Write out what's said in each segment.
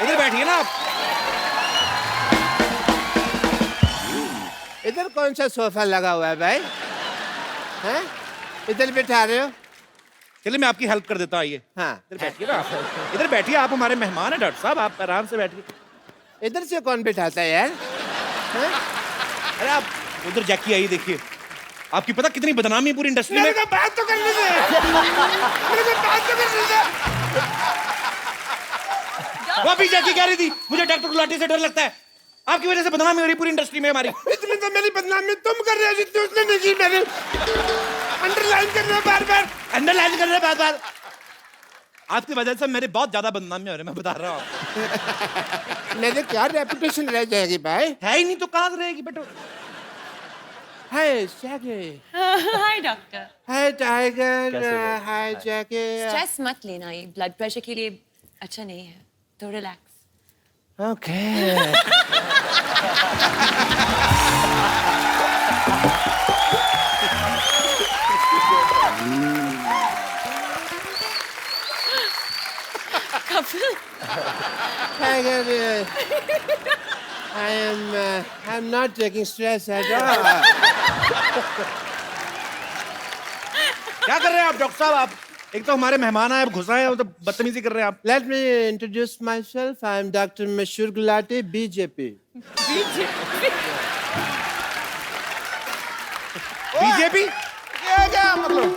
इधर बैठिए ना आप। इधर कौन सा सोफा लगा हुआ है भाई? हैं? इधर बिठा रहे हो? चलिए मैं आपकी हेल्प कर देता हूँ, आइए। हाँ। इधर बैठिए ना आप। इधर बैठिए, आप हमारे मेहमान हैं डॉक्टर साहब, आप आराम से बैठिए। इधर से कौन बिठाता है यार? हैं? अरे आप उधर जैकी आइए, देखिए आपकी पता कितनी बदनामी है पूरी इंडस्ट्री में। मेरे को बात तो करने दे। मेरे को बात तो करने दे। वो अभी जैकी कह रही थी मुझे डॉक्टर गुलाटी से डर लगता है, आपकी वजह से बदनामी हो रही पूरी इंडस्ट्री में हमारी। इतनी तो मेरी बदनामी तुम कर रहे हो जितनी उसने नहीं की। मेरी अंडरलाइन कर रहे हो बार बार। अंडरलाइन कर रहे हैं बार-बार। आपकी वजह से मेरे बहुत ज्यादा बदनामी हो रही है, मैं बता रहा हूँ आपको। मेरे क्या रेपुटेशन रह जाएगी भाई? है ही नहीं तो कहाँ से रहेगी बेटो। Hi Jackie. Hi doctor. Hi Tiger. Hi Jackie. Stress मत लेना, ये ब्लड प्रेशर के लिए अच्छा नहीं है, तो relax. Okay. Tiger, I'm not taking stress at all. क्या कर रहे हैं आप डॉक्टर साहब? आप एक तो हमारे मेहमान आए, अब घुस आए, तो बदतमीजी कर रहे हैं आप। Let me introduce myself. I'm Dr. Mashur Gulati, BJP. BJP क्या मतलब?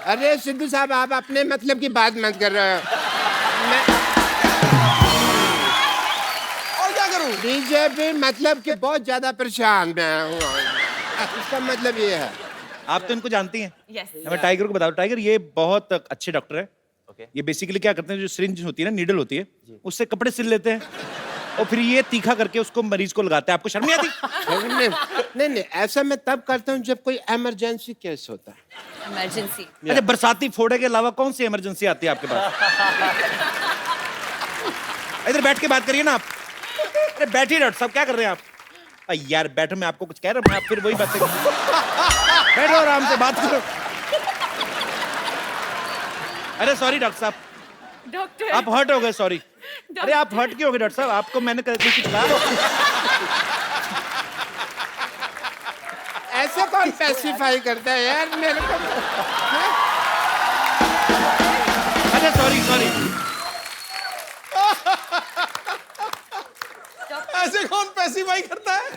अरे सिद्धू साहब, आप अपने मतलब की बात मत कर रहे हो। और क्या करूं? बीजेपी मतलब कि बहुत ज्यादा परेशान मैं हूँ। इसका मतलब ये है। आप तो इनको जानती हैं। यस। मैं टाइगर को बताऊं, टाइगर ये बहुत अच्छे डॉक्टर है। ये बेसिकली क्या करते हैं, जो सिरिंज होती है ना, नीडल होती है, उससे कपड़े सिल लेते हैं और फिर ये तीखा करके उसको मरीज को लगाते हैं। आपको शर्म नहीं आती? नहीं, ऐसा मैं तब करता हूँ जब कोई इमरजेंसी केस होता है। इमरजेंसी। अच्छा, बरसाती फोड़े के अलावा कौन सी इमरजेंसी आती है आपके पास? इधर बैठ के बात करिए ना आप। अरे बैठिए डॉक्टर साहब, क्या कर रहे हैं आप? यार बैठो, मैं आपको कुछ कह रहा हूँ, आप फिर वही बातें बैठो, आराम से बात करो। अरे सॉरी डॉक्टर साहब, डॉक्टर आप हर्ट हो गए, सॉरी। अरे आप हर्ट क्यों हो गए डॉक्टर साहब? आपको मैंने कुछ कहा? ऐसे कौन स्पेसिफाई करता है यार मेरे को? अच्छा सॉरी। ऐसे कौन पैसिफाई करता है?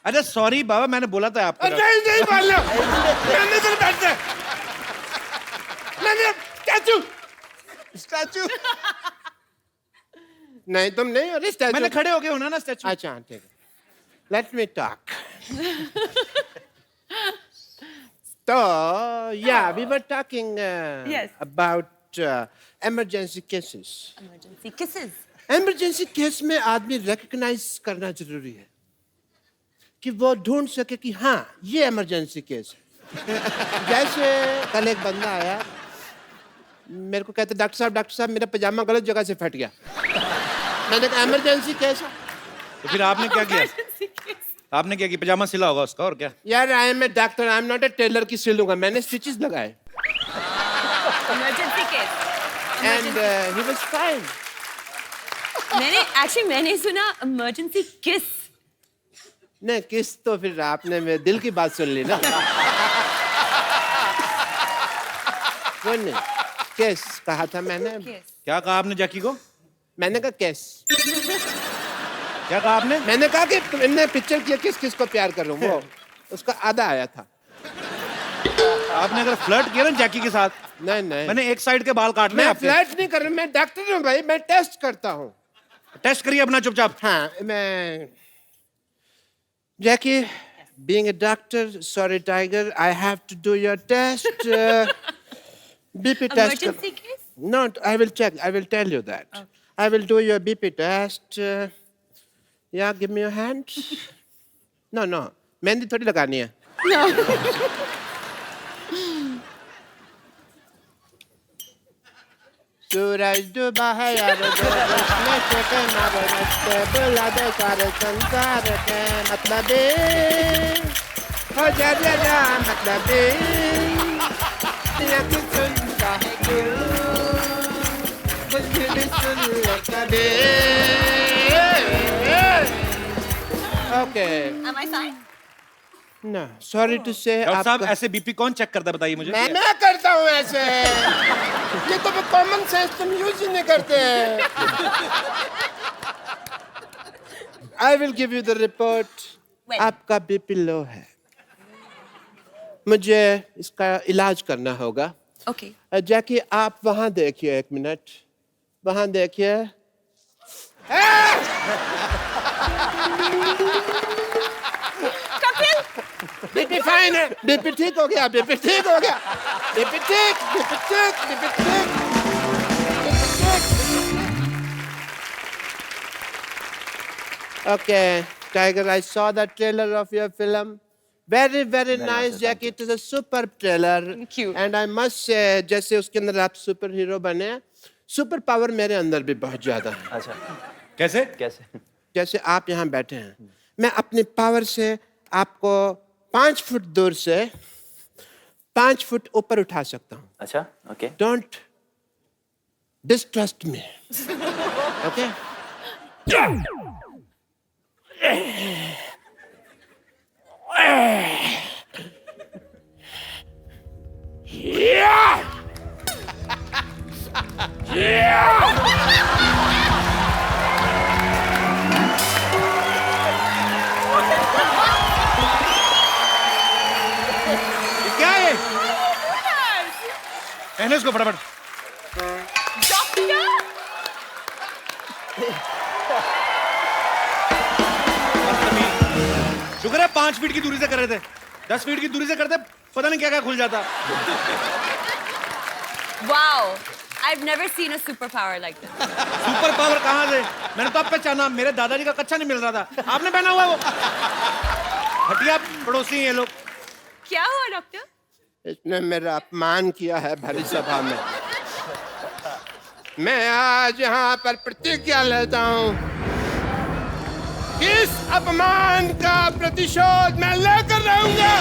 अच्छा सॉरी बाबा, मैंने बोला था आपको। नहीं बोल लो। मैंने तो बैठते। नहीं स्टैचू। नहीं तुम नहीं हो स्टैचू। मैंने खड़े हो गए होना ना स्टैचू। अच्छा ठीक है। Let me talk. तो yeah, we were talking Yes. about emergency cases. Emergency kisses. Emergency case में आदमी रिकग्नाइज करना जरूरी है कि वो ढूंढ सके कि हाँ ये इमरजेंसी केस है। जैसे कल एक बंदा आया, मेरे को कहते डॉक्टर साहब मेरा पजामा गलत जगह से फट गया। मैंने कहा इमरजेंसी केस है। तो फिर आपने क्या किया? आपने क्या किया? पजामा सिला होगा उसका, और क्या? यार I am a doctor, I am not a tailor की सिलूंगा। मैंने स्टिचेस लगाए emergency case. And he was fine. मैंने सुना इमरजेंसी किस। नहीं किस तो फिर आपने मेरे दिल की बात सुन ली ना। सुन नहीं, केस कहा था मैंने। क्या कहा आपने जैकी को? मैंने कहा केस। क्या कहा आपने? मैंने कहा कि तुमने पिक्चर किया किस किस को प्यार कर रहा हूँ, वो उसका आधा आया था। आपने अगर फ्लर्ट किया ना जैकी के साथ, नहीं मैंने एक साइड के बाल काटने मैं आपके। फ्लर्ट नहीं कर रहा, मैं डॉक्टर हूँ भाई, मैं टेस्ट करता हूँ। टेस्ट करिए अपना चुपचाप। हाँ मैं जैकी, being a doctor, sorry tiger, I have to do your test. BP test. Emergency case. No, I will check. I will tell you that. Okay. I will do your BP test. Yeah, give me your hand. No. Mehndi थोड़ी लगानी है। सूरज डूबा है यार, उसमें से कहना बनते बुला दे सारे संसार के मतलब हो जा मतलब ओके Am I fine? ना सॉरी टू से डॉक्टर साहब आपका ऐसे बीपी कौन चेक करता है बताइए मुझे? मैं करता हूँ ऐसे। ये तो कॉमन सेंस तुम यूज ही नहीं करते। I will give you the report. When? आपका बीपी लो है, मुझे इसका इलाज करना होगा। Okay. जैकी आप वहां देखिए, 1 मिनट वहां देखिए। Kapil! बीपी फाइन है, बीपी ठीक हो गया, बीपी ठीक हो गया, बीपी ठीक, बीपी ठीक, बीपी ठीक, बीपी ठीक। Okay, Tiger, I saw the trailer of your film. Very, very nice, Jackie. It is a superb trailer. Thank you. And I must say, जैसे उसके अंदर आप सुपर हीरो बने, सुपर पावर मेरे अंदर भी बहुत ज्यादा है। अच्छा कैसे? कैसे? जैसे आप यहाँ बैठे हैं, मैं अपनी पावर से आपको 5 फुट दूर से 5 फुट ऊपर उठा सकता हूँ। अच्छा okay Don't distrust me. Okay? ये क्या है? पहने उसको फटाफट। Doctor! शुक्र है 5 फीट की दूरी से कर रहे थे, 10 फीट की दूरी से करते पता नहीं क्या क्या खुल जाता। Wow! I've never seen a superpower like this. Super power कहाँ से? मैंने तो अब पहचाना, मेरे दादाजी का कच्चा नहीं मिल रहा था, आपने पहना हुआ है वो। हटिया पड़ोसी ये लोग। क्या हुआ डॉक्टर? इसने मेरा अपमान किया है भरी सभा में। मैं आज यहाँ पर प्रतिज्ञा लेता हूँ कि इस अपमान का प्रतिशोध मैं लेकर रहूंगा।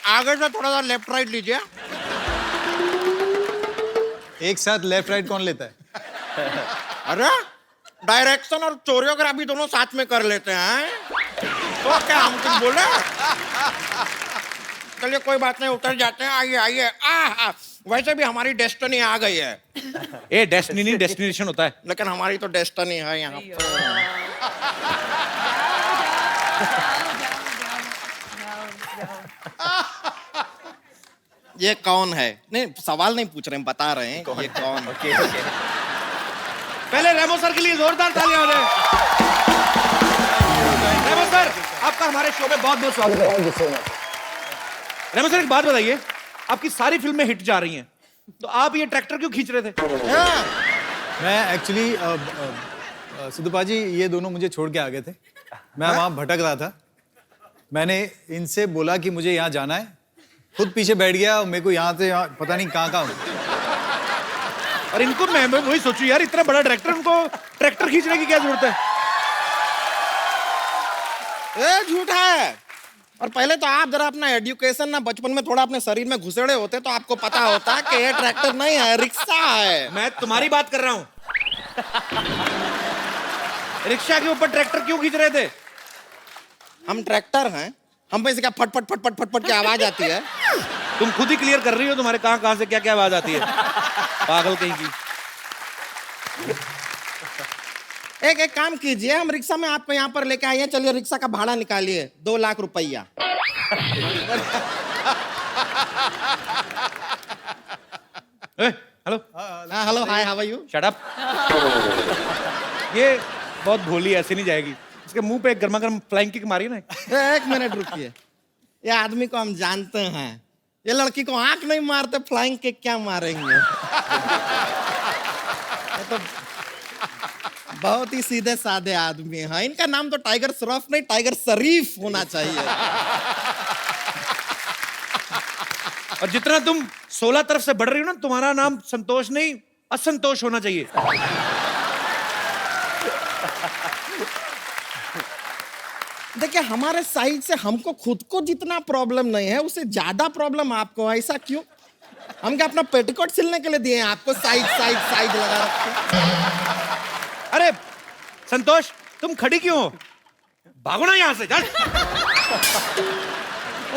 आगे से थोड़ा सा लेफ्ट राइट लीजिए। एक साथ लेफ्ट राइट कौन लेता है? अरे डायरेक्शन और कोरियोग्राफी दोनों साथ में कर लेते हैं। तो क्या हम कुछ बोले? चलिए कोई बात नहीं, उतर जाते हैं। आइए आइए। वैसे भी हमारी डेस्टिनी आ गई है। ए डेस्टिनी नहीं डेस्टिनेशन होता है। लेकिन हमारी तो डेस्टिनी है यहाँ पर। ये कौन है? नहीं सवाल नहीं पूछ रहे हैं, बता रहे हैं ये कौन है। ओके ओके पहले रेमो सर के लिए जोरदार तालियां हो जाए। रेमो सर, आपका हमारे शो में बहुत बहुत स्वागत है। रेमो सर एक बात बताइए, आपकी सारी फिल्में हिट जा रही हैं, तो आप ये ट्रैक्टर क्यों खींच रहे थे? मैं एक्चुअली सिद्धू जी ये दोनों मुझे छोड़ के आ गए थे। मैं वहाँ भटक रहा था। मैंने इनसे बोला कि मुझे यहाँ जाना है, खुद पीछे बैठ गया और मेरे को यहाँ से यहाँ पता नहीं कहाँ और इनको मैं वही सोचूं यार, इतना बड़ा डायरेक्टर, उनको ट्रैक्टर खींचने की क्या जरूरत है? ये झूठा है। और पहले तो आप जरा अपना एजुकेशन ना बचपन में थोड़ा अपने शरीर में घुसेड़े होते तो आपको पता होता कि ये ट्रैक्टर नहीं है, रिक्शा है। मैं तुम्हारी बात कर रहा हूं। रिक्शा के ऊपर ट्रैक्टर क्यों खींच रहे थे? हम ट्रैक्टर हैं, हम पे से क्या फट फट फट फट फट फट की आवाज आती है। तुम खुद ही क्लियर कर रही हो, तुम्हारे कहां कहां से क्या क्या आवाज आती है, पागल कहीं की। एक काम कीजिए, हम रिक्शा में आपको यहाँ पर लेके आइए। चलिए रिक्शा का भाड़ा निकालिए, 2 लाख रुपया। Hello hello hi, how are you? Shut up. ये बहुत भोली है, ऐसे नहीं जाएगी। इसके मुंह पे एक गर्मा गर्म फ्लाइंग किक मारी ना। 1 मिनट रुकिए। ये आदमी को हम जानते हैं, ये लड़की को आंख नहीं मारते, फ्लाइंग किक क्या मारेंगे? ये तो बहुत ही सीधे साधे आदमी हैं। इनका नाम तो टाइगर श्रॉफ नहीं, टाइगर शरीफ होना चाहिए। और जितना तुम 16 तरफ से बढ़ रही हो ना, तुम्हारा नाम संतोष नहीं असंतोष होना चाहिए। देखिए हमारे साइड से हमको खुद को जितना प्रॉब्लम नहीं है उससे ज्यादा प्रॉब्लम आपको है। ऐसा क्यों? हम क्या अपना पेटीकोट सिलने के लिए दिए हैं आपको? साइड साइड साइड लगा रखे। अरे संतोष, तुम खड़ी क्यों हो? भागो ना यहाँ से, चल।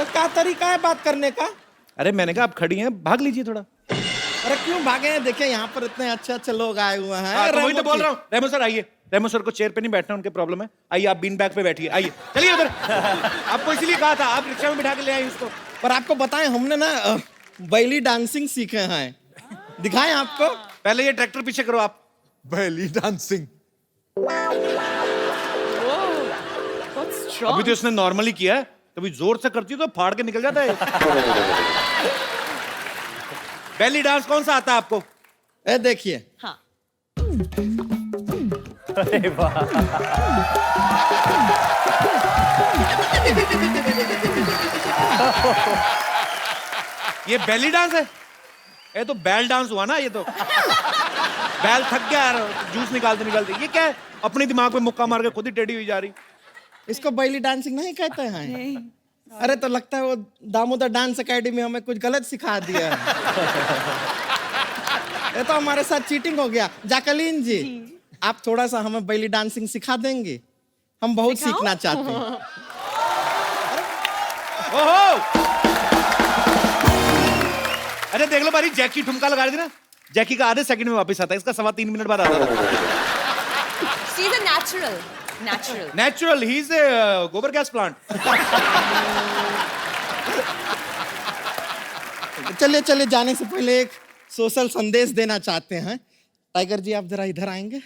क्या तरीका है बात करने का? अरे मैंने कहा आप खड़ी हैं, भाग लीजिए थोड़ा। अरे क्यों भागे हैं? देखिए यहाँ पर इतने अच्छे अच्छे लोग आए हुए हैं। हाँ, तो वही तो रेमो बोल जी। रहा हूँ। रेमो सर आइए। रेमो सर को चेयर पे नहीं बैठना, उनके प्रॉब्लम है। आइए आप बीन बैग पे बैठिए, आइए चलिए उधर। आपको इसीलिए कहा था, आप रिक्शा में बिठा के ले आए इसको। पर आपको बताएं हमने ना बैली डांसिंग सीखे हैं। दिखाएं आपको? पहले ये ट्रैक्टर पीछे करो आप। बैली डांसिंग। What's strong? अभी तो इसने नॉर्मली किया है, कभी जोर से करती तो फाड़ के निकल जाता है। बेली डांस कौन सा आता है आपको? ए देखिए। हाँ। ये बेली डांस है? ये तो बैल डांस हुआ ना। ये तो बैल थक गया यार, जूस निकालते निकालते। ये क्या है? अपने दिमाग पे मुक्का मार के खुद ही टेढ़ी हुई जा रही। इसको बैली डांसिंग नहीं कहते हैं? अरे तो लगता है वो दामोदर डांस एकेडमी हमें कुछ गलत सिखा दिया है। ये तो हमारे साथ चीटिंग हो गया। जैकलीन जी, आप थोड़ा सा हमें बैली डांसिंग सिखा देंगे? हम बहुत सीखना चाहते हैं। ओहो! अरे देख लो बारी, जैकी ठुमका लगा रही थी ना। जैकी का आधे सेकंड में वापस आता है, इसका 3.25 मिनट बाद आता है। She's a natural. Natural. Natural, he is गोबर गैस प्लांट। चलिए चलिए, जाने से पहले एक सोशल संदेश देना चाहते हैं। टाइगर जी आप जरा इधर आएंगे।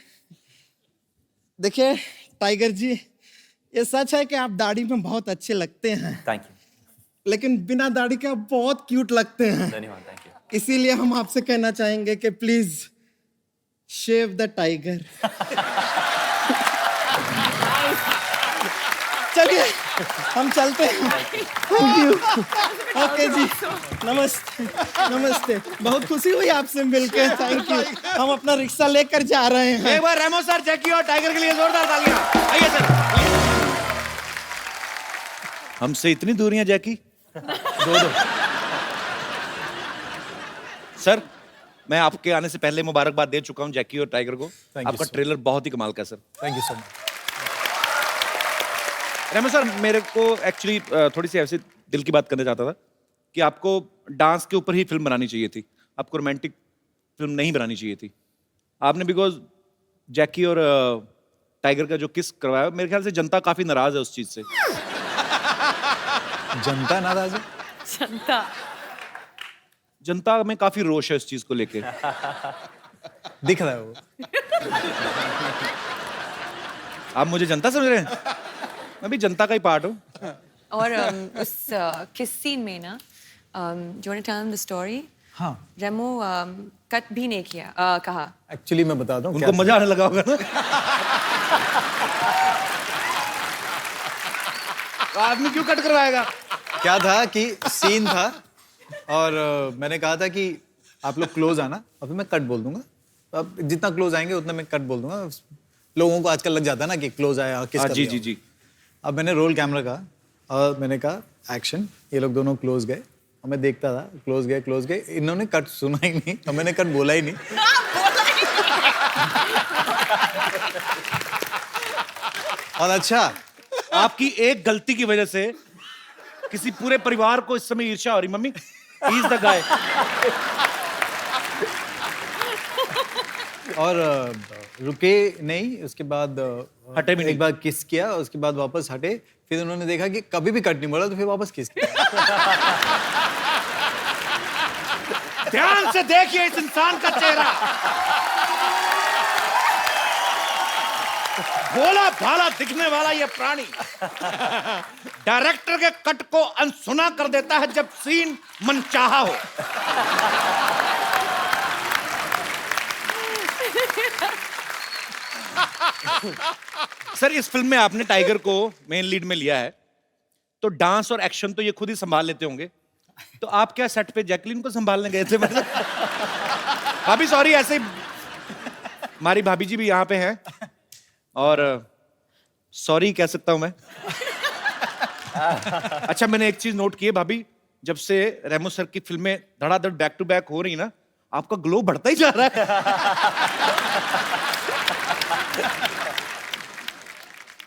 देखिए टाइगर जी, ये सच है कि आप दाढ़ी में बहुत अच्छे लगते हैं, थैंक यू, लेकिन बिना दाढ़ी के आप बहुत क्यूट लगते हैं। धन्यवाद, थैंक यू। इसीलिए हम आपसे कहना चाहेंगे कि प्लीज शेव द टाइगर। चलिए हम चलते हैं। Thank you. ओके जी, नमस्ते नमस्ते। बहुत खुशी हुई आपसे मिलकर। Thank you. हम अपना रिक्शा लेकर जा रहे हैं। एक बार रेमो सर, जैकी और टाइगर के लिए जोरदार तालियां। आइए सर। हमसे इतनी दूरियां जैकी। दो। सर, मैं आपके आने से पहले मुबारकबाद दे चुका हूं जैकी और टाइगर को। you, आपका sir. ट्रेलर बहुत ही कमाल का है sir. Thank you so much. Remo sir, मेरे को एक्चुअली थोड़ी सी ऐसी दिल की बात करना चाहता था कि आपको डांस के ऊपर ही फिल्म बनानी चाहिए थी, आपको रोमांटिक फिल्म नहीं बनानी चाहिए थी। आपने बिकॉज जैकी और टाइगर का जो किस करवाया, मेरे ख्याल से जनता काफी नाराज है उस चीज से। जनता नाराज है? जनता। जनता में काफी रोष है इस चीज को लेके। दिख रहा है वो। आप मुझे जनता समझ रहे हैं? मैं भी जनता का ही पार्ट हूँ। और उस किस सीन में ना, do you want to tell him the story? हाँ, रेमो कट भी नहीं किया, कहा। एक्चुअली मैं बताता हूँ उनको मजा आने लगा होगा ना। तो आदमी क्यों कट करवाएगा? क्या था कि सीन था और मैंने कहा था कि आप लोग क्लोज आना, और फिर मैं कट बोल दूंगा। अब जितना क्लोज आएंगे उतना मैं कट बोल दूंगा। लोगों को आजकल लग जाता है ना कि क्लोज आया किस हाँ, कर जी दिया। जी जी। अब मैंने रोल कैमरा कहा और मैंने कहा एक्शन। ये लोग दोनों क्लोज गए और मैं देखता था, क्लोज गए। इन्होंने कट सुना ही नहीं और मैंने कट बोला ही नहीं। और अच्छा, आपकी एक गलती की वजह से किसी पूरे परिवार को इस समय ईर्ष्या हो रही। Mummy, he is the guy. और रुके नहीं, उसके बाद हटे भी नहीं। एक बार किस किया, उसके बाद वापस हटे। फिर उन्होंने देखा कि कभी भी कट नहीं बोला, तो फिर वापस किस किया। ध्यान से देखिए इस इंसान का चेहरा। भोला भाला दिखने वाला ये प्राणी डायरेक्टर के कट को अनसुना कर देता है जब सीन मनचाहा हो। सर, इस फिल्म में आपने टाइगर को मेन लीड में लिया है, तो डांस और एक्शन तो ये खुद ही संभाल लेते होंगे, तो आप क्या सेट पे जैकलीन को संभालने गए थे? मतलब भाभी सॉरी, ऐसे हमारी भाभी जी भी यहाँ पे हैं और सॉरी कह सकता हूं मैं। अच्छा, मैंने एक चीज नोट की है भाभी, जब से रेमो सर की फिल्में धड़ाधड़ बैक टू बैक हो रही ना, आपका ग्लो बढ़ता ही जा रहा है।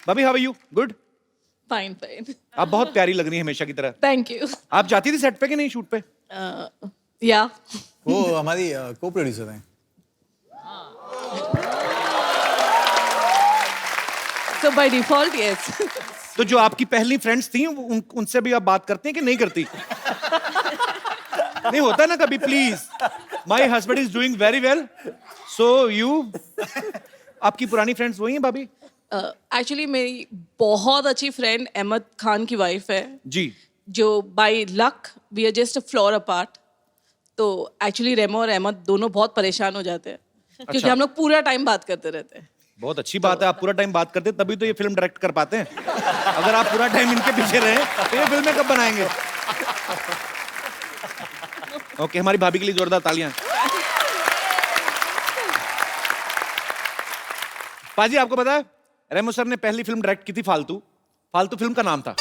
भाभी how are you? Good? Fine fine आप बहुत प्यारी लग रही हैं हमेशा की तरह। थैंक यू आप जाती थी सेट पे कि नहीं, शूट पे? या वो हमारी को प्रोड्यूसर हैं। सो बाय डिफॉल्ट यस तो जो आपकी पहली फ्रेंड्स थी उनसे भी आप बात करते हैं कि नहीं करती? नहीं होता ना कभी, please, my husband is doing very well, so you. आपकी पुरानी फ्रेंड्स वही हैं भाभी? एक्चुअली मेरी बहुत अच्छी फ्रेंड अहमद खान की वाइफ है, जी। जो by luck we are just a floor apart. तो एक्चुअली रेमो और अहमद दोनों बहुत परेशान हो जाते हैं क्योंकि अच्छा। हम लोग पूरा टाइम बात करते रहते हैं। बहुत अच्छी बात है, आप पूरा टाइम बात करते हैं तभी तो ये फिल्म डायरेक्ट कर पाते हैं। अगर आप पूरा टाइम इनके पीछे रहे तो ये फिल्में कब बनाएंगे? ओके, हमारी भाभी के लिए जोरदार तालियां। पाजी, आपको पता है रेमो सर ने पहली फिल्म डायरेक्ट की थी फालतू। फालतू फिल्म का नाम था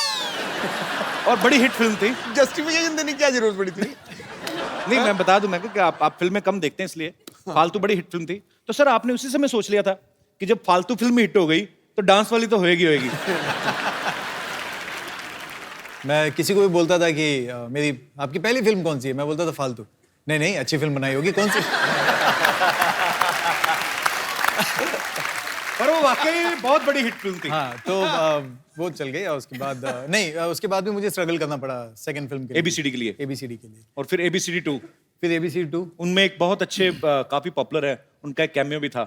और बड़ी हिट फिल्म थी। जस्टिफिकेशन देने की क्या जरूरत पड़ी थी? नहीं, मैं बता दूं मैं कि आप फिल्में कम देखते हैं इसलिए। फालतू बड़ी हिट फिल्म थी, तो सर आपने उसी समय सोच लिया था कि जब फालतू फिल्म हिट हो गई तो डांस वाली तो होएगी होएगी। मैं किसी को भी बोलता था कि मेरी आपकी पहली फिल्म कौन सी है, मैं बोलता था फालतू। नहीं नहीं, अच्छी फिल्म बनाई होगी, कौन सी? पर वो वाकई बहुत बड़ी हिट फिल्म थी। हाँ, तो वो चल गई और उसके बाद नहीं, उसके बाद भी मुझे स्ट्रगल करना पड़ा सेकंड फिल्म के लिए, ABCD के लिए। ABCD के लिए, और फिर ABCD 2, फिर ABCD 2। उनमें एक बहुत अच्छे काफी पॉपुलर है, उनका एक कैमियो भी था।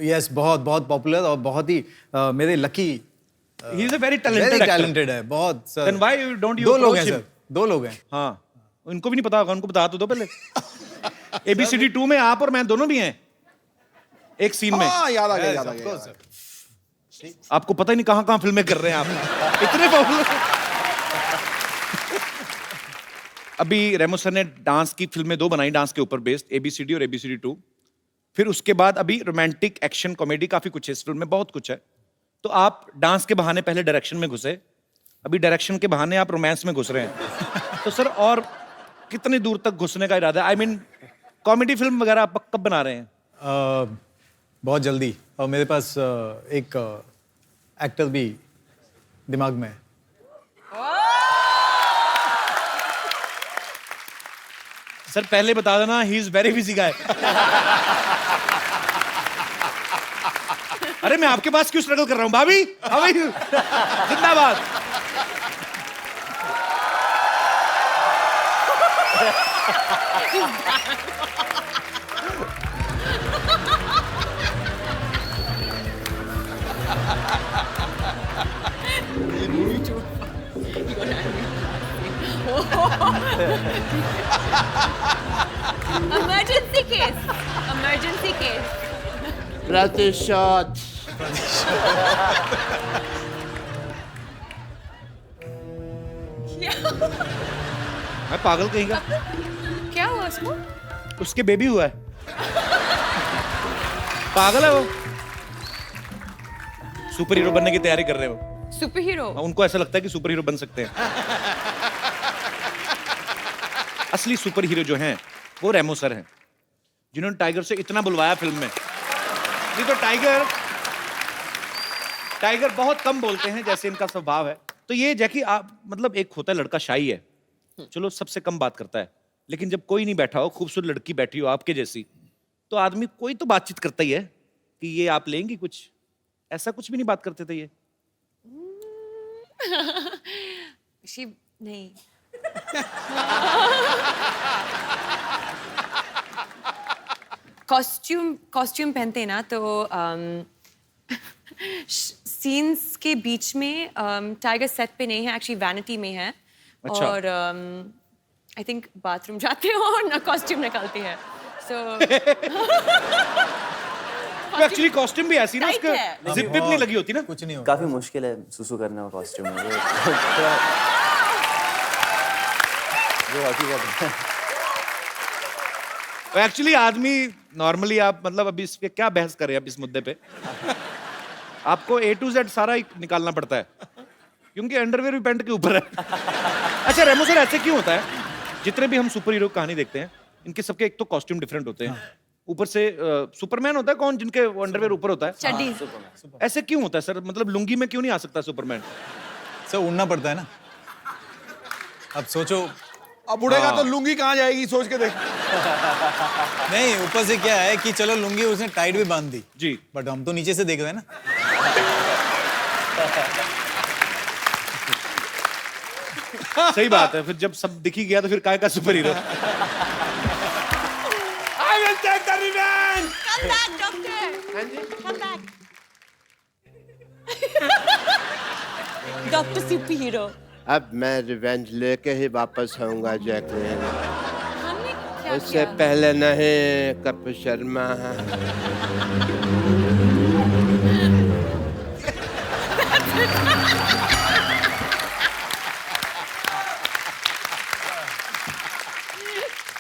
यस, बहुत बहुत पॉपुलर और बहुत ही मेरे lucky, he is a very very talented talented है, बहुत sir. Then why don't you दो लोग हैं अप्रोच सर, दो लोग हैं। हाँ, उनको भी नहीं पता होगा, उनको बता तो दो पहले। ABCD 2 में आप और मैं दोनों भी हैं एक सीन में। हाँ, याद आ गया, Yes, याद आ of गया। course, sir. आपको पता ही नहीं कहां कहां फिल्में कर रहे हैं आप, इतने पॉपुलर। अभी रेमो सर ने डांस की फिल्में 2 बनाई, डांस के ऊपर बेस्ड, ABCD और ABCD 2। फिर उसके बाद अभी रोमांटिक, एक्शन, कॉमेडी काफी कुछ है इस फिल्म में, बहुत कुछ है। तो आप डांस के बहाने पहले डायरेक्शन में घुसे, अभी डायरेक्शन के बहाने आप रोमांस में घुस रहे हैं। तो सर और कितनी दूर तक घुसने का इरादा है? आई मीन कॉमेडी फिल्म वगैरह आप कब बना रहे हैं? बहुत जल्दी, और मेरे पास एक एक्टर भी दिमाग में है। सर पहले बता देना, ही इज वेरी बिजी गाय। अरे मैं आपके पास क्यों स्ट्रगल कर रहा हूं भाभी? How are you? जिंदाबाद। Emergency case. Emergency case. प्रतिशत। मैं पागल कहीं का? क्या हुआ उसको? उसके बेबी हुआ है। पागल है वो, सुपर हीरो बनने की तैयारी कर रहे हो। Super hero? उनको ऐसा लगता है कि सुपर हीरो बन सकते हैं। असली सुपर हीरो जो हैं वो रेमो सर हैं, जिन्होंने टाइगर से इतना बुलवाया फिल्म में। नहीं तो टाइगर बहुत कम बोलते हैं, जैसे इनका स्वभाव है। तो ये जैकी आप मतलब, एक होता है लड़का शाई है, चलो सबसे कम बात करता है, लेकिन जब कोई नहीं बैठा हो, खूबसूरत लड़की बैठी हो आपके जैसी, तो आदमी कोई तो बातचीत करता ही है कि ये आप लेंगी कुछ। ऐसा कुछ भी नहीं बात करते थे ये? नहीं। कॉस्ट्यूम पहनते हैं ना, तो सीन्स के बीच में टाइगर सेट पे नहीं है, एक्चुअली वैनिटी में है। अच्छा। और आई थिंक बाथरूम जाते हो और ना कॉस्ट्यूम निकालती है, सो एक्चुअली कॉस्ट्यूम भी ऐसी ना, Tight उसका है। जिप विप नहीं लगी होती ना। कुछ नहीं होगा। काफी मुश्किल है सुसु करना कॉस्ट्यूम में, जो हकीकत है। एक्चुअली आदमी नॉर्मली आप मतलब अभी इस पे क्या बहस करें अब इस मुद्दे पे आपको A to Z सारा ही निकालना पड़ता है क्योंकि अंडरवेयर भी पैंट के ऊपर है अच्छा रेमो सर ऐसे क्यों होता है जितने भी हम सुपर हीरो कहानी देखते हैं इनके सबके एक तो कॉस्ट्यूम डिफरेंट होते हैं ऊपर से सुपरमैन होता है कौन जिनके अंडरवेयर ऊपर होता है चड्डी ऐसे क्यों होता है सर मतलब लुंगी में क्यों नहीं आ सकता सुपरमैन सर उड़ना पड़ता है ना अब सोचो अब उड़ेगा तो लुंगी कहाँ जाएगी सोच के देख नहीं ऊपर से क्या है कि चलो लुंगी उसने टाइट भी बांध दी जी बट हम तो नीचे से देख रहे हैं ना सही बात है फिर जब सब दिख ही गया तो फिर काय का super hero I will take the revenge. Come back, doctor. हाँ जी Come back. Doctor Superhero. अब मैं रिवेंज लेके ही वापस आऊंगा जैकलिन हमने क्या उससे किया? पहले नहीं कपिल शर्मा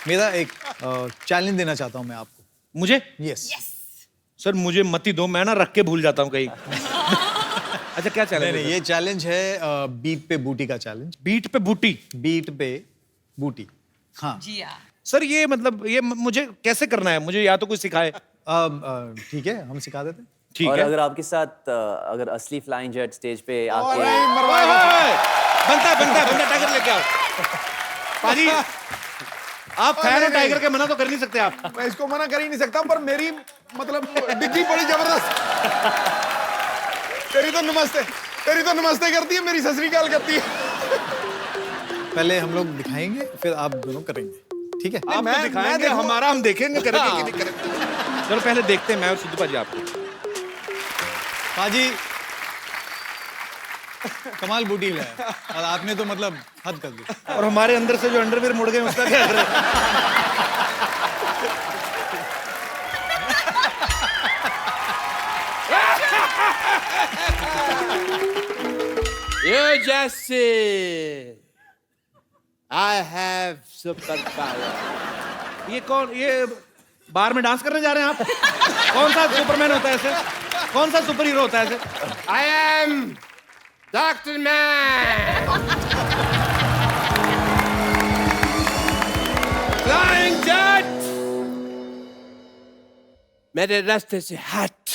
मेरा एक चैलेंज देना चाहता हूं मैं आपको मुझे यस सर मुझे मत ही दो मैं ना रख के भूल जाता हूँ कहीं अच्छा क्या नहीं चैलेंज नहीं ये चैलेंज है बीट पे बूटी का चैलेंज बीट पे बूटी बीट पे बूटी हाँ जी हाँ. सर ये मतलब ये मुझे कैसे करना है मुझे या तो कोई सिखाए ठीक है हम सिखा देते हैं ठीक और है अगर आपके साथ अगर असली फ्लाइंग जेट स्टेज पे आके ओए, बनता है टाइगर लेके आओ पाजी आप फैन हो टाइगर के मना तो कर नहीं सकते आप मैं इसको मना कर ही नहीं सकता पर मेरी मतलब डिग्गी बड़ी जबरदस्त तेरी तो नमस्ते करती है मेरी सत श्री अकाल करती है पहले हम लोग दिखाएंगे फिर आप दोनों करेंगे ठीक है आप तो दिखाएंगे हमारा हम देखेंगे करेंगे कि नहीं करेंगे चलो पहले देखते हैं मैं और सिद्धू पाजी आपको पाजी कमाल बूटी है और आपने तो मतलब हद कर दी और हमारे अंदर से जो अंडरवेयर मुड़ गए उसका क्या करें You just see I have super power ये बार में डांस करने जा रहे हैं आप कौन सा सुपरमैन होता है ऐसे कौन सा सुपर हीरो होता है ऐसे I am Dr. Man Flying Jet मेरे रास्ते से हट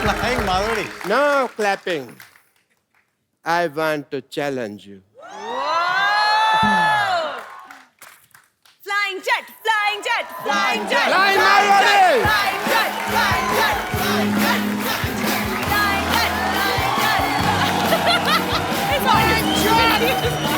flying Marwari No clapping I want to challenge you Flying jet, flying jet, flying jet. Flying Marwari! Flying jet, flying jet, flying jet, flying jet, flying jet. It's all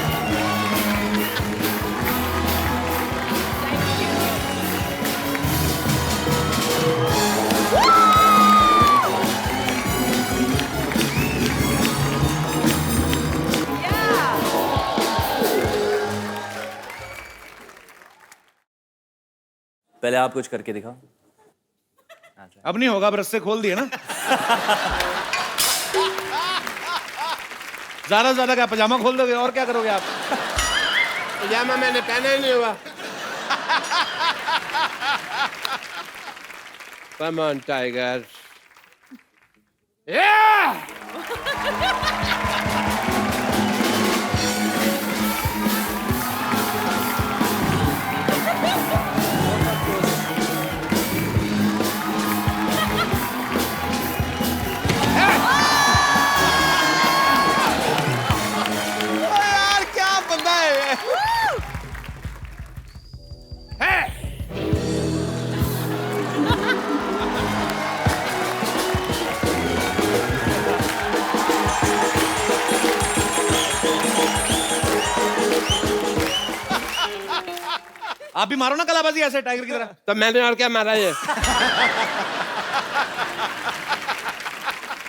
पहले आप कुछ करके दिखाओ अब नहीं होगा अब रस्से खोल दिए ना ज्यादा से ज्यादा क्या पजामा खोल दोगे और क्या करोगे आप पजामा मैंने पहना ही नहीं हुआ Come on, Tiger. Yeah! यार क्या बंदा है आप भी मारो ना कलाबाजी ऐसे टाइगर की तरह तो मैंने और क्या मारा ये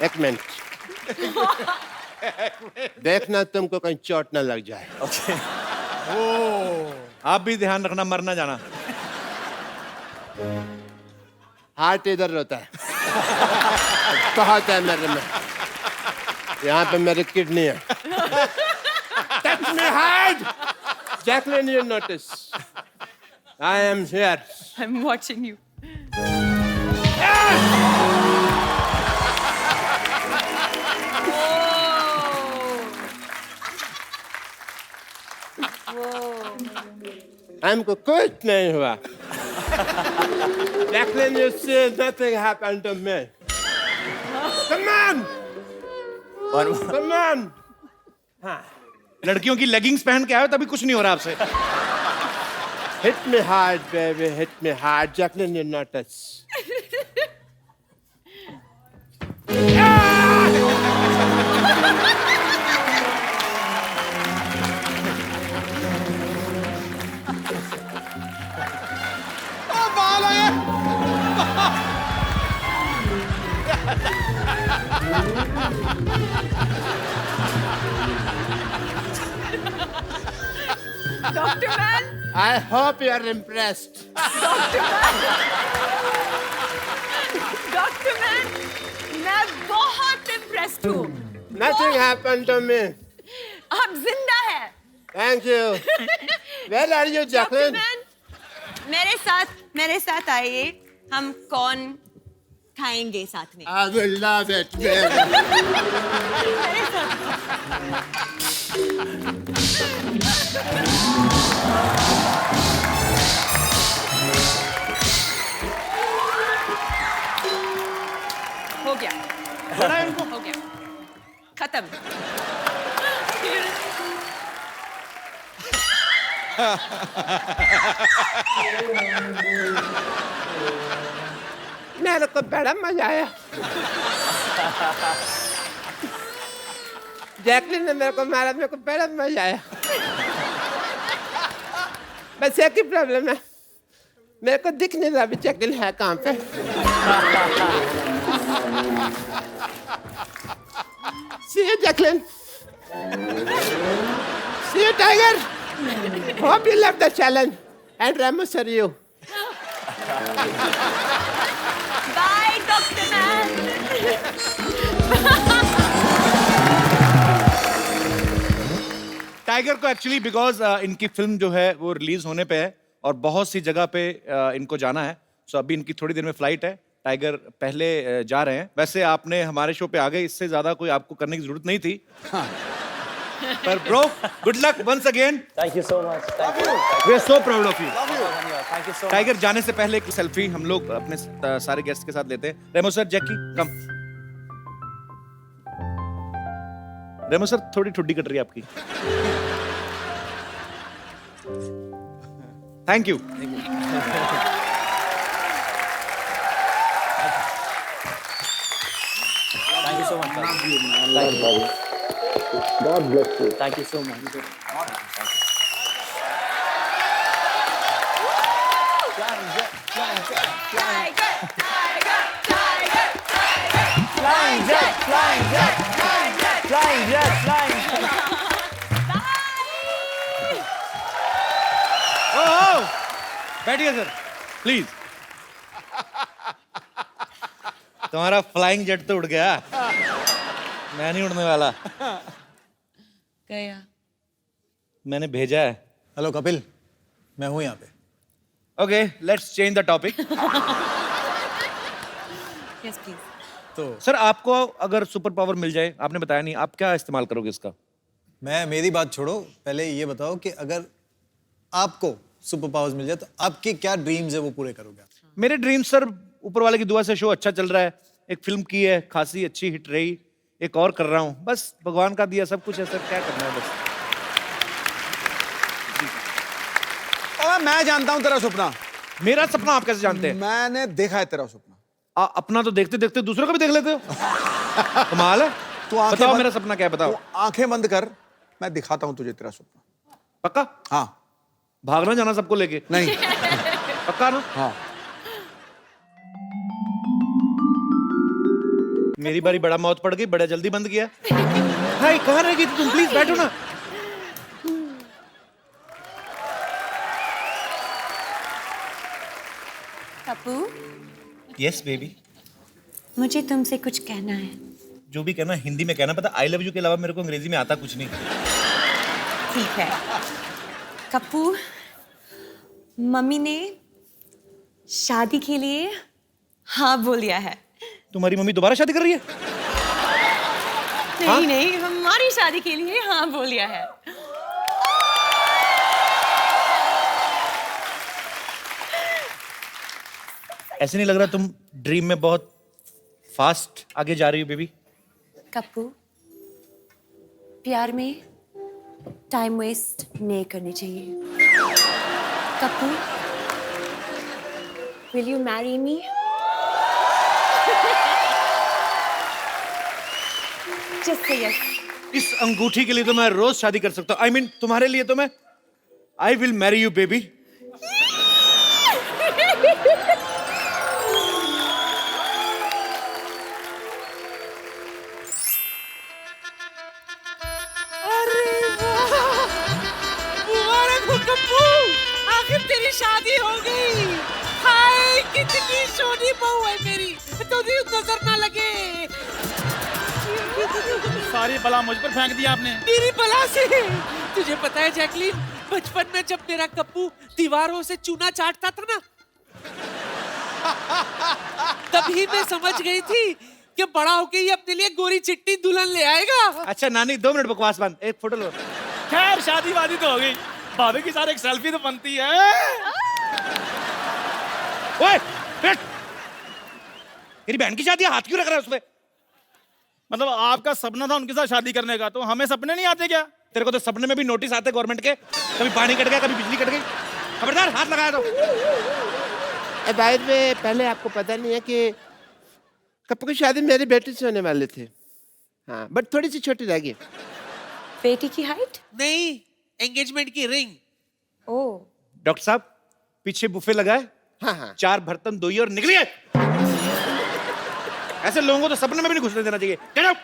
एक मिनट देखना तुमको कहीं चोट ना लग जाए आप भी ध्यान रखना मर ना जाना हार्ट इधर रहता है बहुत है मेरे में यहाँ पे मेरी किडनी है touch me hard Jacqueline you notice I am here. I'm watching you. हमको कुछ नहीं हुआ. Jacqueline, you see, nothing happened to me. Come on, One more. come on. लड़कियों की लेगिंग्स पहन के आए हो तभी कुछ नहीं हो रहा आपसे. Hit me hard, baby. Hit me hard. Jacqueline, you notice. Dr. Man, I hope you are impressed. Dr. Man, मैं बहुत impressed हूँ. Nothing happened to me. आप जिंदा हैं. Thank you. Where are you, Dr. Jacqueline? Man, मेरे साथ आइए. हम कौन खाएंगे साथ में. I will love it, baby. हो गया. हो गया. खत्म. मेरे को बड़ा मजा आया. जैकलिन ने मेरे को मारा, मेरे को बड़ा मजा आया. बस एक ही प्रॉब्लम है, मेरे को दिख नहीं रहा अभी जैकलिन है कहाँ पे. See you, Jacqueline. See you, Tiger. Hope you love the challenge. And Ramos are you. Bye, Dr. Man. Tiger को एक्चुअली बिकॉज इनकी फिल्म जो है वो रिलीज होने पे है और बहुत सी जगह पे इनको जाना है. सो अभी इनकी थोड़ी देर में फ्लाइट है. टाइगर पहले जा रहे हैं. वैसे आपने हमारे शो पे आ गए, इससे ज्यादा कोई आपको करने की जरूरत नहीं थी. पर bro, good luck once again. Thank you so much. Thank you. We are so proud of you. Thank you so much. Tiger जाने से पहले एक सेल्फी हम लोग अपने सारे गेस्ट के साथ लेते हैं. रेमो सर, जैकी कम. रेमो सर, थोड़ी ठुड्डी कट रही है आपकी. Thank you. Thank you so much. Thank you. God bless you. Thank you so much. Flying jet, flying jet, flying jet, flying jet. ओह, बैठिए सर, प्लीज. तुम्हारा फ्लाइंग जेट तो उड़ गया, मैं नहीं उड़ने वाला. गया. मैंने भेजा है. हेलो कपिल, मैं हूँ यहाँ पे. Okay, let's change the topic. Yes, please. तो सर, आपको अगर सुपर पावर मिल जाए, आपने बताया नहीं, आप क्या इस्तेमाल करोगे इसका? मेरी बात छोड़ो, पहले ये बताओ कि अगर आपको सुपर पावर्स मिल जाए तो आपके क्या ड्रीम्स है वो पूरे करोगे आप? मेरे ड्रीम सर, ऊपर वाले की दुआ से शो अच्छा चल रहा है. एक फिल्म की है, खासी अच्छी हिट रही, एक और कर रहा हूँ. बस भगवान का दिया सब कुछ है सर, क्या करना है बस. और मैं जानता हूँ तेरा सपना. मेरा सपना आप कैसे जानते हैं? मैंने देखा है तेरा सपना. अपना तो देखते देखते दूसरों का भी देख लेते हो. कमाल है. तू आंखें बताओ बंद- मेरा सपना क्या है, बताओ. तू आंखें बंद कर, मैं दिखाता हूँ तुझे तेरा सपना. पक्का? हाँ. भागना जाना सबको लेके? नहीं. पक्का ना? हाँ. मेरी बारी बड़ा मौत पड़ गई, बड़ा जल्दी बंद किया. हाय, कहाँ रह गई थी तुम? प्लीज बैठो ना. कपू, यस बेबी. मुझे तुमसे कुछ कहना है. जो भी कहना हिंदी में कहना. पता, आई लव यू के अलावा मेरे को अंग्रेजी में आता कुछ नहीं. ठीक है. कपू, मम्मी ने शादी के लिए हाँ बोल दिया है। तुम्हारी मम्मी दोबारा शादी कर रही है? नहीं नहीं, हमारी शादी के लिए हाँ बोल दिया है। ऐसे नहीं लग रहा तुम ड्रीम में बहुत फास्ट आगे जा रही हो बेबी? कप्पू, प्यार में टाइम वेस्ट नहीं करनी चाहिए। Kappu, will you marry me? Just say yes. इस अंगूठी के लिए तो मैं रोज शादी कर सकता हूँ। आई मीन तुम्हारे लिए तो मैं I will marry you baby. आखिर तेरी शादी हो गई। हाय कितनी सोनी बहू है मेरी, तुझे नजर ना लगे। सारी बला मुझ पर फेंक दिया आपने। मेरी बला से? तुझे पता है जैकलीन, बचपन में जब मेरा कप्पू दीवारों से चूना चाटता था ना, तभी मैं समझ गई थी कि बड़ा होके ये अपने लिए गोरी चिट्टी दुल्हन ले आएगा। अच्छा नानी 2 मिनट बकवास बंद, एक फोटो लो। खैर शादी वादी तो हो गई, भाभी के साथ एक सेल्फी तो बनती है। ओए बैठ, मेरी बहन की शादी है, हाथ क्यों रख रहा है उसपे? मतलब आपका सपना था उनके साथ शादी करने का, तो हमें सपने नहीं आते क्या? तेरे को तो सपने में भी नोटिस आते गवर्नमेंट के, कभी पानी कट गया, कभी बिजली कट गई। खबरदार हाथ लगाया तो। बाहर में पहले आपको पता नहीं है कि कप्पू की शादी मेरी बेटी से होने वाले थे। हाँ, बट थोड़ी सी छोटी रह गई। बेटी की हाइट? नहीं, एंगेजमेंट की रिंग। ओह, डॉक्टर साहब पीछे बुफे लगा है, हाँ हाँ 4 बर्तन धोइए और निकलिए। ऐसे लोगों को तो सपने में भी नहीं घुसने देना चाहिए। Get out!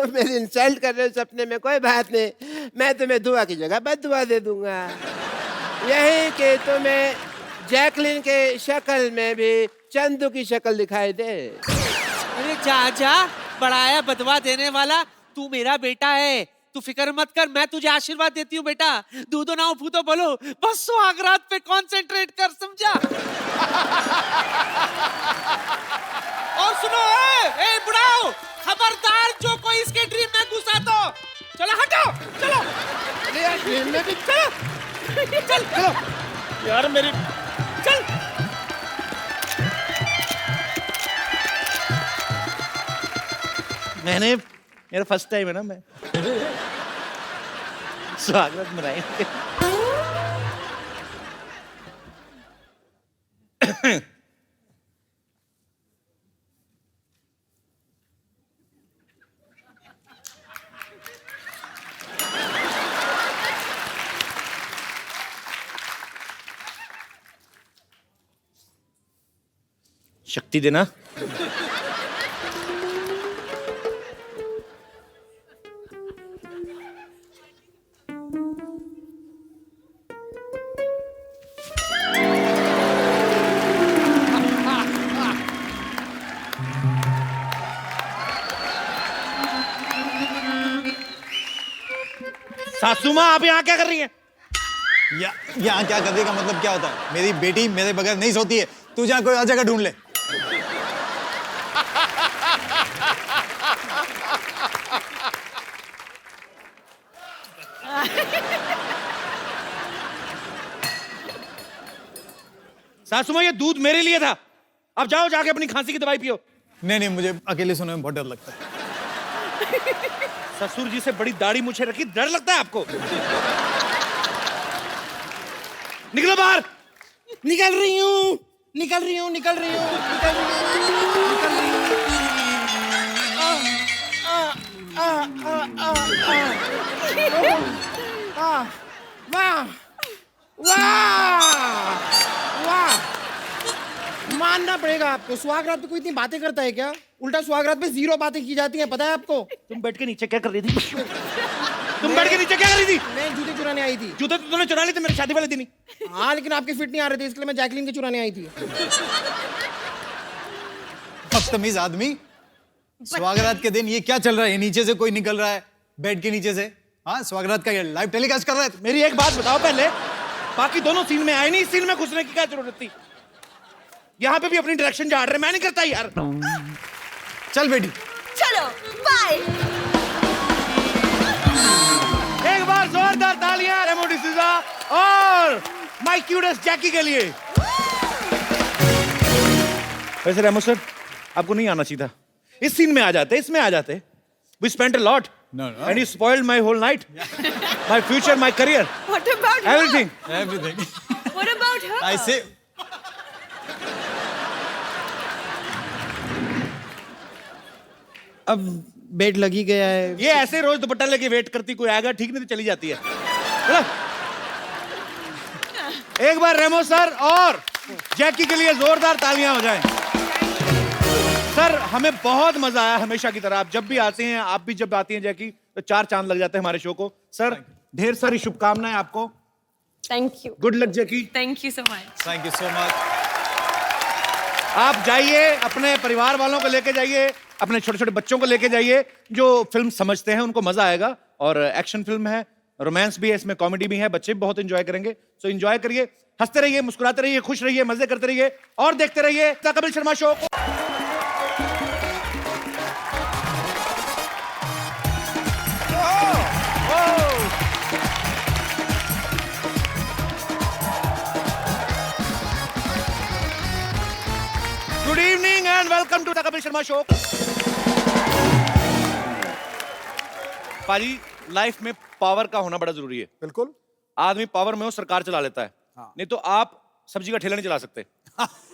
मेरी इंसल्ट कर रहे हो सपने में, कोई बात नहीं, मैं तुम्हें दुआ की जगह बददुआ दे दूंगा। यही कि तुम्हें जैकलिन के शक्ल में भी चंदू की शक्ल दिखाई दे। अरे जा जा, बड़ाया बदवा देने वाला, तू मेरा बेटा है, तू फिक्र मत कर, मैं तुझे आशीर्वाद देती हूँ बेटा। दूधो ना फूतो बोलो, बस सुहागरात पे कंसंट्रेट कर, समझा? और सुनो, ए बुढ़ाओ, खबरदार जो कोई इसके ड्रीम में घुसा तो चलो हटो, चलो। ड्रीम में भी चलो, चल चलो यार मेरी चल। मैंने मेरा फर्स्ट टाइम है ना, मैं स्वागत मनाएंगे। शक्ति देना। सासू माँ आप यहाँ क्या कर रही हैं? यहाँ क्या करने का मतलब क्या होता है? मेरी बेटी मेरे बगैर नहीं सोती है, तू जहाँ कोई और जगह ढूंढ ले। सासू माँ ये दूध मेरे लिए था, अब जाओ जाके अपनी खांसी की दवाई पियो। नहीं नहीं, मुझे अकेले सोने में बहुत डर लगता है। ससुर जी से बड़ी दाढ़ी मुझे रखी, डर लगता है आपको? निकलो बाहर। निकल रही हूँ, निकल रही हूँ, निकल रही हूँ, निकल रही हूँ, निकल रही हूँ। वाह वाह वाह, मानना पड़ेगा आपको। सुहागरात पे कोई इतनी बातें करता है क्या? उल्टा सुहागरात पे 0 बातें की जाती हैं, पता है आपको? तुम बैठ के नीचे क्या कर रही थी? तुम बैठ के नीचे क्या कर रही थी? मैं जूते चुराने आई थी। जूते तो तुमने चुरा लिए थे मेरे शादी वाले दिन ही। हाँ, लेकिन आपके फिट नहीं आ रहे थे, इसलिए मैं जैकलिन के चुराने आई थी। बदतमीज आदमी, स्वागरात के दिन ये क्या चल रहा है? ये नीचे से कोई निकल रहा है, बेड के नीचे से। हाँ, स्वागरात का ये लाइव टेलीकास्ट कर रहा है। मेरी एक बात बताओ पहले, बाकी दोनों सीन में आए नहीं, इस सीन में घुसने की क्या जरूरत थी? यहाँ पे भी अपनी डायरेक्शन झाड़ रहे, मैं नहीं करता यार। चल बेटी। चलो बाय। एक बार जोरदार तालियां रेमो डिसूजा और माय क्यूटेस्ट जैकी के लिए। वैसे रेमो सर, आपको नहीं आना चाहिए था। इस सीन में आ जाते, इसमें आ जाते। We spent a lot. No. And you spoiled my whole night. My future, my career. What about Everything. Everything. her? What about her? I say. अब बेड लगी गया है। ये ऐसे रोज दुपट्टा लेके वेट करती, कोई आएगा ठीक नहीं तो चली जाती है। चलो। एक बार रेमो सर और जैकी के लिए जोरदार तालियां हो जाएं। सर हमें बहुत मजा आया हमेशा की तरह। आप जब भी आते हैं, आप भी जब आती हैं जैकी, तो 4 चांद लग जाते हैं हमारे शो को। सर ढेर सारी शुभकामनाएं आपको। Thank you. Good luck Jackie. Thank you so much. Thank you so much. आप जाइए, अपने परिवार वालों को लेके जाइए, अपने छोटे छोटे बच्चों को लेके जाइए जो फिल्म समझते हैं, उनको मजा आएगा। और एक्शन फिल्म है, रोमांस भी है, इसमें कॉमेडी भी है, बच्चे भी बहुत एंजॉय करेंगे। सो एंजॉय करिए, हंसते रहिए, मुस्कुराते रहिए, खुश रहिए, मजे करते रहिए और देखते रहिए the Kapil Sharma show. Good evening and welcome to the Kapil Sharma show. पाजी, लाइफ में पावर का होना बड़ा जरूरी है। बिल्कुल। आदमी पावर में हो, सरकार चला लेता है। नहीं तो आप सब्जी का ठेला नहीं चला सकते।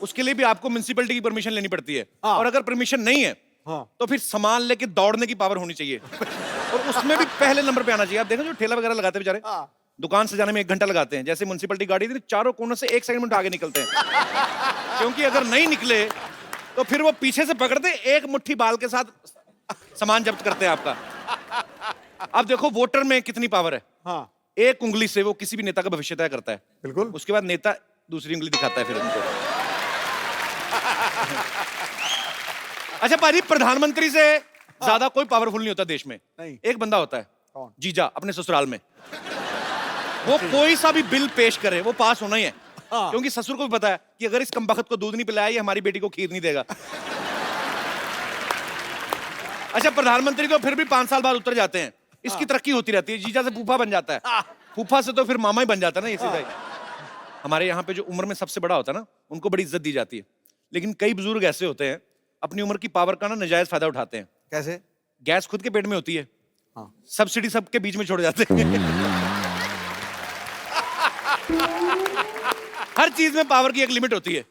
उसके लिए भी आपको म्युनिसिपैलिटी की परमिशन लेनी पड़ती है। और अगर परमिशन नहीं है तो फिर सामान लेके दौड़ने की पावर होनी चाहिए। और उसमें भी पहले नंबर पे आना चाहिए। आप देखो जो ठेला वगैरह लगाते हैं बेचारे, दुकान सजाने में 1 घंटा लगाते हैं। जैसे म्युनिसिपैलिटी गाड़ी थी, चारों कोनों से 1 सेकंड में आगे निकलते हैं। क्योंकि अगर नहीं निकले तो फिर वो पीछे से पकड़ते, एक मुट्ठी बाल के साथ सामान जब्त करते हैं आपका। अब देखो वोटर में कितनी पावर है। एक उंगली से वो किसी भी नेता का भविष्य तय करता है। बिल्कुल। उसके बाद नेता दूसरी उंगली दिखाता है फिर उनको। अच्छा पाजी, प्रधानमंत्री से ज्यादा कोई पावरफुल नहीं होता देश में। नहीं। एक बंदा होता है, कौन? जीजा, अपने ससुराल में। वो कोई सा भी बिल पेश करे वो पास होना ही है। क्योंकि ससुर को भी पता है कि अगर इस कमबख्त को दूध नहीं पिलाया, ये हमारी बेटी को खीर नहीं देगा। अच्छा, प्रधानमंत्री तो फिर भी 5 साल बाद उतर जाते हैं। इसकी तरक्की होती रहती है। जीजा से फूफा बन जाता है, फूफा से तो फिर मामा ही बन जाता है ना, ये सीधा ही। हमारे यहाँ पे जो उम्र में सबसे बड़ा होता है ना, उनको बड़ी इज्जत दी जाती है। लेकिन कई बुजुर्ग ऐसे होते हैं, अपनी उम्र की पावर का ना नाजायज फायदा उठाते हैं। कैसे? गैस खुद के पेट में होती है, सब्सिडी सबके बीच में छोड़ जाते हैं। हर चीज में पावर की एक लिमिट होती है।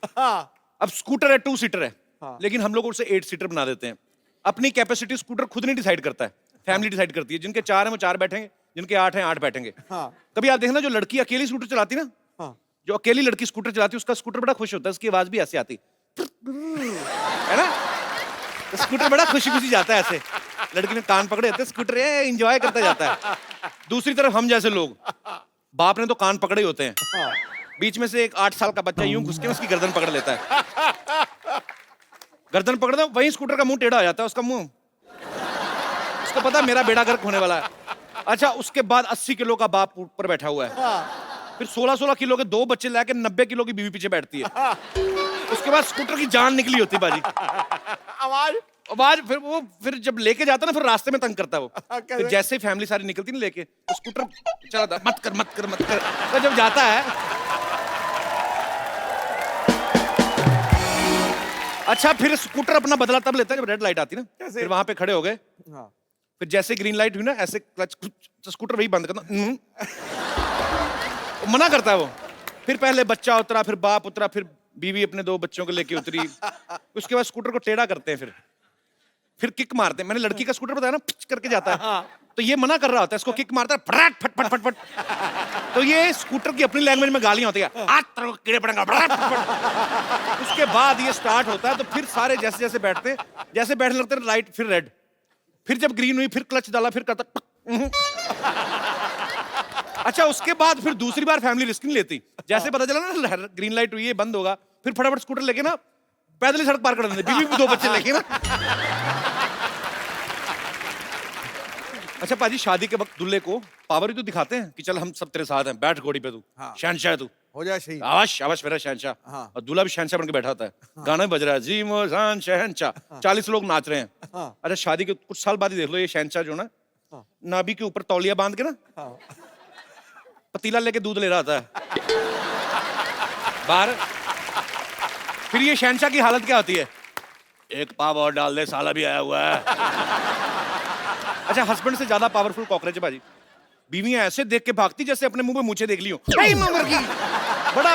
अब स्कूटर है 2 सीटर है, लेकिन हम लोग उसे 8 सीटर बना देते हैं। अपनी कैपेसिटी स्कूटर खुद नहीं डिसाइड करता है, फैमिली डिसाइड करती है। जिनके 4 हैं वो 4 बैठेंगे, जिनके 8 हैं 8 बैठेंगे। कभी आप देखना, जो लड़की अकेली स्कूटर चलाती ना, जो अकेली लड़की स्कूटर चलाती है, उसका स्कूटर बड़ा खुश होता है, उसकी आवाज भी ऐसे आती है ना। तो स्कूटर बड़ा खुशी खुशी जाता है ऐसे, लड़की ने कान पकड़े होते, स्कूटर एंजॉय करता जाता है। दूसरी तरफ हम जैसे लोग, बाप ने तो कान पकड़े ही होते हैं, बीच में से एक 8 साल का बच्चा यूं घुस के उसकी गर्दन पकड़ लेता है। गर्दन पकड़ दो, वहीं स्कूटर का मुंह टेढ़ा हो जाता है, उसका मुंह, उसको पता है मेरा बेड़ा गर्क होने वाला है। अच्छा, उसके बाद 80 किलो का बाप ऊपर बैठा हुआ है, फिर 16-16 किलो के 2 बच्चे लाके 90 किलो की बीवी पीछे बैठती है। उसके बाद स्कूटर की जान निकली होती है बाजी। आवाज फिर जब लेके जाता ना, फिर रास्ते में तंग करता है वो। फिर जैसे ही फैमिली सारी निकलती ना लेके, तो स्कूटर चला, मत कर। तो जब जाता है, अच्छा फिर स्कूटर अपना बदला तब लेता है जब रेड लाइट आती ना। फिर वहां पे खड़े हो गए, फिर जैसे ग्रीन लाइट हुई ना, ऐसे क्लच, तो स्कूटर वही बंद करना, मना करता है वो। फिर पहले बच्चा उतरा, फिर बाप उतरा, फिर बीवी अपने 2 बच्चों को लेके उतरी। उसके बाद स्कूटर को टेढ़ा करते हैं, फिर किक मारते हैं। मैंने लड़की का स्कूटर बताया ना, पिच करके जाता है, तो ये मना कर रहा होता है, इसको किक मारता है, फटाक फट फट फट फट। तो ये स्कूटर की अपनी लैंग्वेज में गालियां होती है, आज तेरे को कीड़े पड़ेंगे, फटाक फट फट। उसके बाद ये स्टार्ट होता है, तो फिर सारे जैसे जैसे बैठते हैं, जैसे बैठने लगते हैं, लाइट फिर रेड, फिर जब ग्रीन हुई, फिर क्लच डाला, फिर करता। अच्छा, उसके बाद फिर दूसरी बार फैमिली रिस्क नहीं लेती। जैसे पता चला ना ग्रीन लाइट हुई है, बंद होगा, फिर फटाफट स्कूटर लेके ना पैदल ही सड़क पार कर देते, बीवी भी 2 बच्चे लेके ना। अच्छा पाजी, शादी के वक्त दूल्हे को पावर ही तो दिखाते हैं कि चल हम सब तेरे साथ हैं, बैठ घोड़ी पे तू, हाँ। शहनशाह है तू, हो जाए शहीद। आवाज आवाज मेरा शहनशाह। हाँ। और दूल्हा भी शहनशाह बन के बैठा होता है, गाना भी बज रहा है, जी मोहन शहनशाह, 40 लोग नाच रहे हैं। हाँ। अच्छा शादी के कुछ साल बाद ही देख लो ये शहनशाह जो ना नाभि के ऊपर तौलिया बांध के ना पतीला लेके दूध ले रहा था बाहर। फिर ये शहनशाह की हालत क्या होती है, एक पाव और डाल दे, साला भी आया हुआ है। अच्छा हस्बैंड से ज्यादा पावरफुल कॉकरोच है भाजी। बीवियां ऐसे देख के भागती जैसे अपने मुंह पे मूछें देख ली हो। बड़ा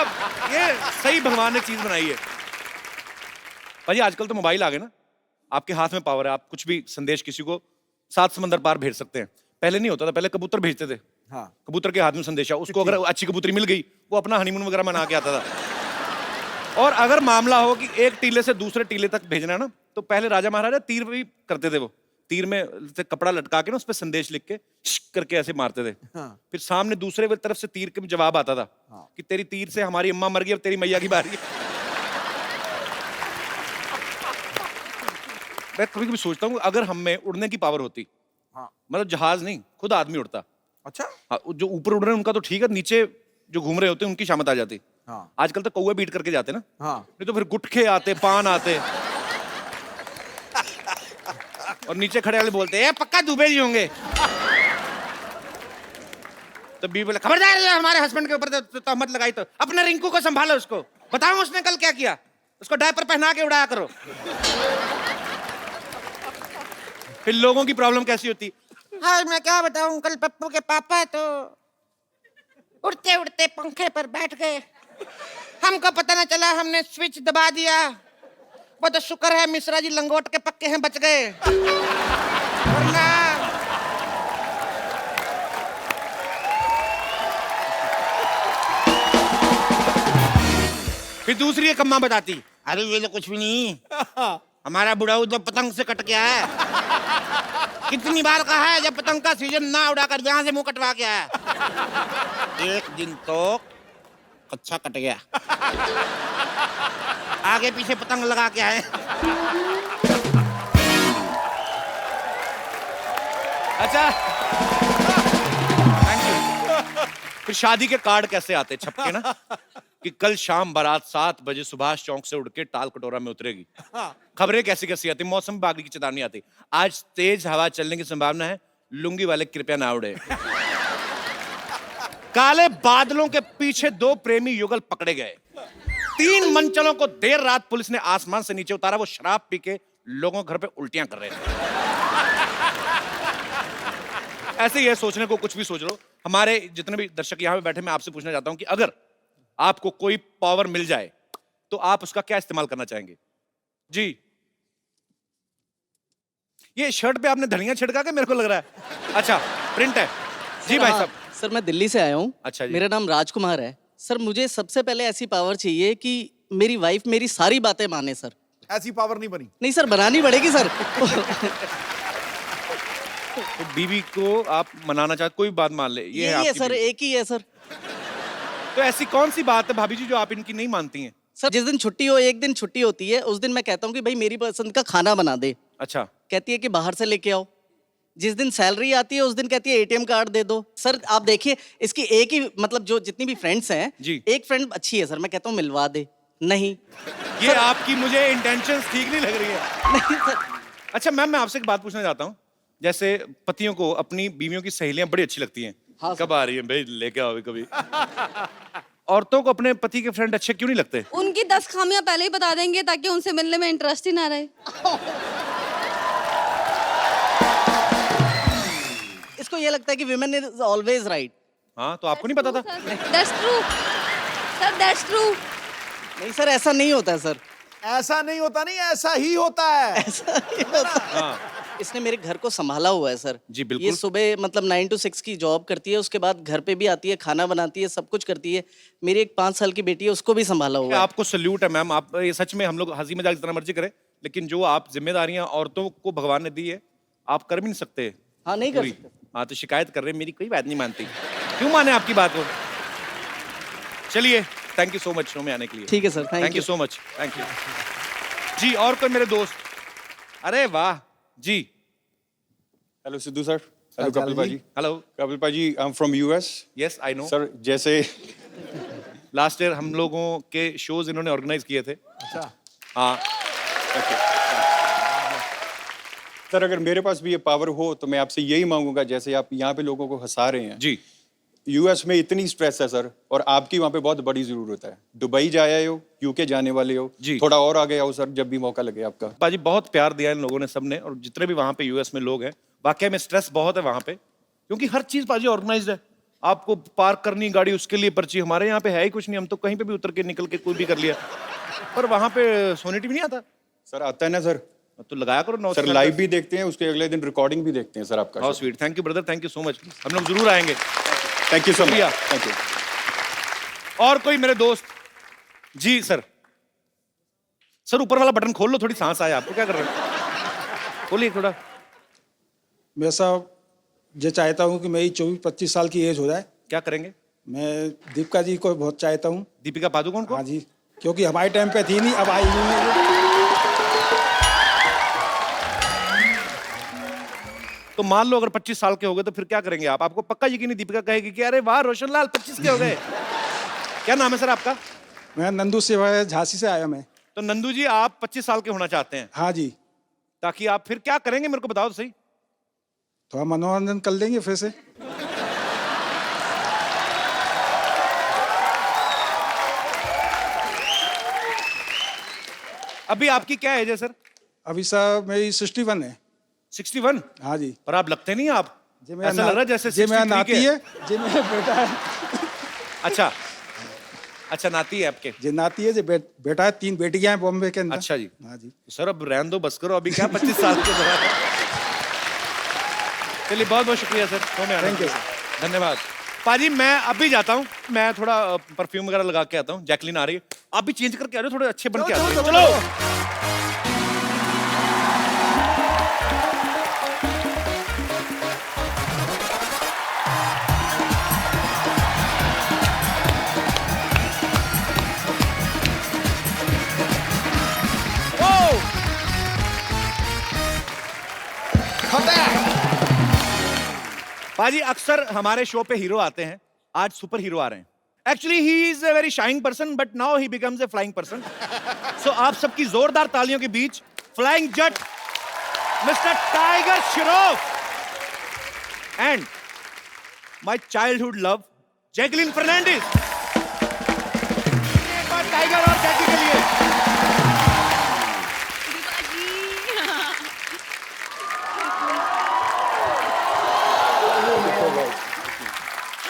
ये सही भगवान ने चीज बनाई है भाजी। आजकल तो मोबाइल आ गए ना, आपके हाथ में पावर है, आप कुछ भी संदेश किसी को 7 समंदर पार भेज सकते हैं। पहले नहीं होता था, पहले कबूतर भेजते थे। हाँ। कबूतर के हाथ में संदेशा, उसको अगर अच्छी कबूतरी मिल गई वो अपना हनीमून वगैरह मना के आता था। और अगर मामला हो कि एक टीले से दूसरे टीले तक भेजना ना, तो पहले राजा महाराजा तीर भी करते थे। वो तीर में से कपड़ा लटका के ना उस पर संदेश लिख के करके ऐसे मारते थे। हाँ। फिर सामने दूसरे तरफ से तीर के जवाब आता था कि तेरी तीर से हमारी अम्मा मर गई, अब तेरी मैया की बारी है। मैं कभी कभी सोचता हूँ अगर हम में उड़ने की पावर होती, मतलब जहाज नहीं खुद आदमी उड़ता। अच्छा। हाँ, जो ऊपर उड़ रहे हैं उनका तो ठीक है, नीचे जो घूम रहे होते हैं उनकी शामत आ जाती। हाँ। आजकल तो कौवे बीट करके जाते ना। हाँ। नहीं तो फिर गुटखे आते, पान आते और नीचे खड़े वाले बोलते हैं पक्का दुबे जी होंगे। तो बीवी बोले खबरदार ये हमारे हस्बैंड के ऊपर तहमत लगाई तो अपने रिंकू को संभालो, उसको बताओ उसने कल क्या किया, उसको डायपर पहना के उड़ाया करो। फिर लोगों की प्रॉब्लम कैसी होती, हाँ मैं क्या बताऊं, कल पप्पू के पापा तो उड़ते उड़ते पंखे पर बैठ गए, हमको पता ना चला, हमने स्विच दबा दिया। वो तो शुक्र है मिश्रा जी लंगोट के पक्के हैं, बच गए, वरना फिर दूसरी एक अम्मा बताती, अरे ये तो कुछ भी नहीं, हमारा बुढ़ाऊ तो पतंग से कट गया है, कितनी बार कहा है जब पतंग का सीजन ना उड़ाकर यहाँ से मुंह कटवा के आया, एक दिन तो कच्चा कट गया, आगे पीछे पतंग लगा के आए। अच्छा थैंक यू। फिर शादी के कार्ड कैसे आते छपके ना कि कल शाम बारात 7 बजे सुभाष चौक से उड़ के टाल कटोरा में उतरेगी। खबरें कैसी कैसी आती, मौसम विभाग की चेतावनी आती, आज तेज हवा चलने की संभावना है, लुंगी वाले कृपया ना उड़े। काले बादलों के पीछे 2 प्रेमी युगल पकड़े गए, 3 मंचलों को देर रात पुलिस ने आसमान से नीचे उतारा, वो शराब पी के लोगों के घर पे उल्टियां कर रहे थे। ऐसे ही है, सोचने को कुछ भी सोच लो। हमारे जितने भी दर्शक यहाँ पे बैठे, मैं आपसे पूछना चाहता हूं कि अगर आपको कोई पावर मिल जाए तो आप उसका क्या इस्तेमाल करना चाहेंगे? जी ये शर्ट पे आपने धनिया छिड़का के मेरे को लग रहा है, अच्छा प्रिंट है जी भाई साहब। सर मैं दिल्ली से आया हूँ। अच्छा जी। मेरा नाम राजकुमार है सर। मुझे सबसे पहले ऐसी पावर चाहिए कि मेरी वाइफ मेरी सारी बातें माने सर। ऐसी पावर नहीं बनी। नहीं सर, बनानी पड़ेगी सर। तो बीवी को आप मनाना चाहते, कोई बात मान ले, ये यही है आपकी सर, बीवी। एक ही है सर। तो ऐसी कौन सी बात है भाभी जी जो आप इनकी नहीं मानती हैं? सर जिस दिन छुट्टी हो, एक दिन छुट्टी होती है, उस दिन मैं कहता हूँ कि भाई मेरी पसंद का खाना बना दे। अच्छा। कहती है कि बाहर से लेके आओ। जिस दिन सैलरी आती है उस दिन कहती है एटीएम कार्ड दे दो। सर आप देखिए, इसकी एक ही मतलब जो जितनी भी फ्रेंड्स हैं जी। एक फ्रेंड अच्छी है सर, मैं कहता हूँ मिलवा दे, नहीं। ये आपकी मुझे इंटेंशंस ठीक नहीं लग रही है। नहीं सर। अच्छा मैम, मैं आपसे एक बात पूछना चाहता हूँ, जैसे पतियों को अपनी बीवियों की सहेलियां बड़ी अच्छी लगती हैं। हाँ, कब आ रही है भाई, लेके आओ कभी। औरतों को अपने पति के फ्रेंड अच्छे क्यों नहीं लगते? उनकी 10 खामियां पहले ही बता देंगे ताकि उनसे मिलने में इंटरेस्ट ही ना रहे। इसको ये लगता है कि विमेन इज ऑलवेज राइट। हाँ तो आपको नहीं पता था? That's true sir, that's true. नहीं सर, ऐसा नहीं होता है सर। ऐसा नहीं होता, नहीं ऐसा ही होता है। ऐसा नहीं होता। हाँ। इसने मेरे घर को संभाला हुआ है सर। जी बिल्कुल। ये सुबह मतलब 9 to 6 की जॉब करती है, उसके बाद घर पे भी आती है, खाना बनाती है, सब कुछ करती है। मेरी एक 5 साल की बेटी है, उसको भी संभाला हुआ है। आपको सल्यूट है मैम, आप ये सच में, हम लोग हंसी मजाक जितना मर्जी करें, लेकिन जो आप जिम्मेदारियां औरतों को भगवान ने दी है आप कर भी नहीं सकते। हाँ नहीं कर सकते। हाँ तो शिकायत कर रहे हैं, मेरी कोई बात नहीं मानती, क्यों माने आपकी बात को? चलिए, thank you so much show में आने के लिए। ठीक है sir, thank you so much, thank you ji. और कोई मेरे दोस्त? अरे वाह जी। Hello Sidhu sir. Hello Kapil भाजी। हेलो। कपिल भाजी, I am from US. Yes I know sir जैसे लास्ट ईयर हम लोगों के शोज इन्होंने ऑर्गेनाइज किए थे। अच्छा। हाँ सर अगर मेरे पास भी ये पावर हो तो मैं आपसे यही मांगूंगा, जैसे आप यहाँ पे लोगों को हंसा रहे हैं जी। यूएस में इतनी स्ट्रेस है सर, और आपकी वहाँ पे बहुत बड़ी जरूरत है। दुबई जाए हो, यूके जाने वाले हो जी। थोड़ा और आगे आओ सर, जब भी मौका लगे आपका। पाजी बहुत प्यार दिया इन लोगों ने सबने, और जितने भी वहाँ पे यूएस में लोग हैं, वाकई में स्ट्रेस बहुत है वहाँ पे, क्योंकि हर चीज पाजी ऑर्गेनाइज्ड है। आपको पार्क करनी गाड़ी, उसके लिए पर्ची। हमारे यहाँ पे है ही कुछ नहीं, हम तो कहीं पे भी उतर के निकल के कोई भी कर लिया। पर वहाँ पे सोनी टीवी नहीं आता। सर आता है ना सर। तो लगाया करो 9 सर लाइव भी देखते हैं, उसके अगले दिन रिकॉर्डिंग भी देखते हैं सर आपका। How sweet, thank you brother, thank you so much. हम लोग जरूर आएंगे। थैंक यू सो मच, शुक्रिया। Thank you. और कोई मेरे दोस्त? जी सर। सर ऊपर वाला बटन खोल लो, थोड़ी सांस आए आपको। क्या कर रहे हो? खोलिए थोड़ा। मैं साहब ये चाहता हूँ कि मेरी 24-25 साल की एज हो जाए। क्या करेंगे? मैं दीपिका जी को बहुत चाहता हूँ। दीपिका पादुकोण को? हाँ जी, क्योंकि हमारे टाइम पे थी नहीं, अब आई नहीं। तो मान लो अगर 25 साल के हो गए तो फिर क्या करेंगे आप? आपको पक्का यकीन नहीं दीपिका कहेगी कि अरे वाह रोशनलाल 25 के हो गए। क्या नाम है सर आपका? मैं नंदू से झांसी से आया मैं। तो नंदू जी आप 25 साल के होना चाहते हैं? हाँ जी। ताकि आप फिर क्या करेंगे मेरे को बताओ तो सही। थोड़ा मनोरंजन कर लेंगे फिर से। अभी आपकी क्या एज है सर? अभी साहब मेरी 61 है। 61? हाँ जी। पर आप लगते नहीं आप, जी मेरा ऐसा लग रहा है जैसे जी मेरा 63 नाती के। है। जी मेरा बेटा है। अच्छा अच्छा, नाती है आपके? जी नाती है, जी बेटा है। 3 बेटियां हैं बॉम्बे के अंदर। अच्छा जी। हाँ जी। सर अब रहने दो, बस करो। अभी क्या 25 साल के बाद। चलिए बहुत बहुत शुक्रिया सर। Thank you sir. धन्यवाद पाजी। मैं अभी जाता हूँ, मैं थोड़ा परफ्यूम वगैरह लगा के आता हूँ। जैकलीन आ रही है, आप भी चेंज करके आ रहे हो, थोड़े अच्छे बन के आ रहे हो। चलो पाजी अक्सर हमारे शो पे हीरो आते हैं, आज सुपर हीरो आ रहे हैं। Actually he is a very shining person, but now he becomes a flying person. So आप सबकी जोरदार तालियों के बीच flying Jatt mister Tiger Shroff and my childhood love Jacqueline Fernandez. एक बार टाइगर और जैकी के लिए।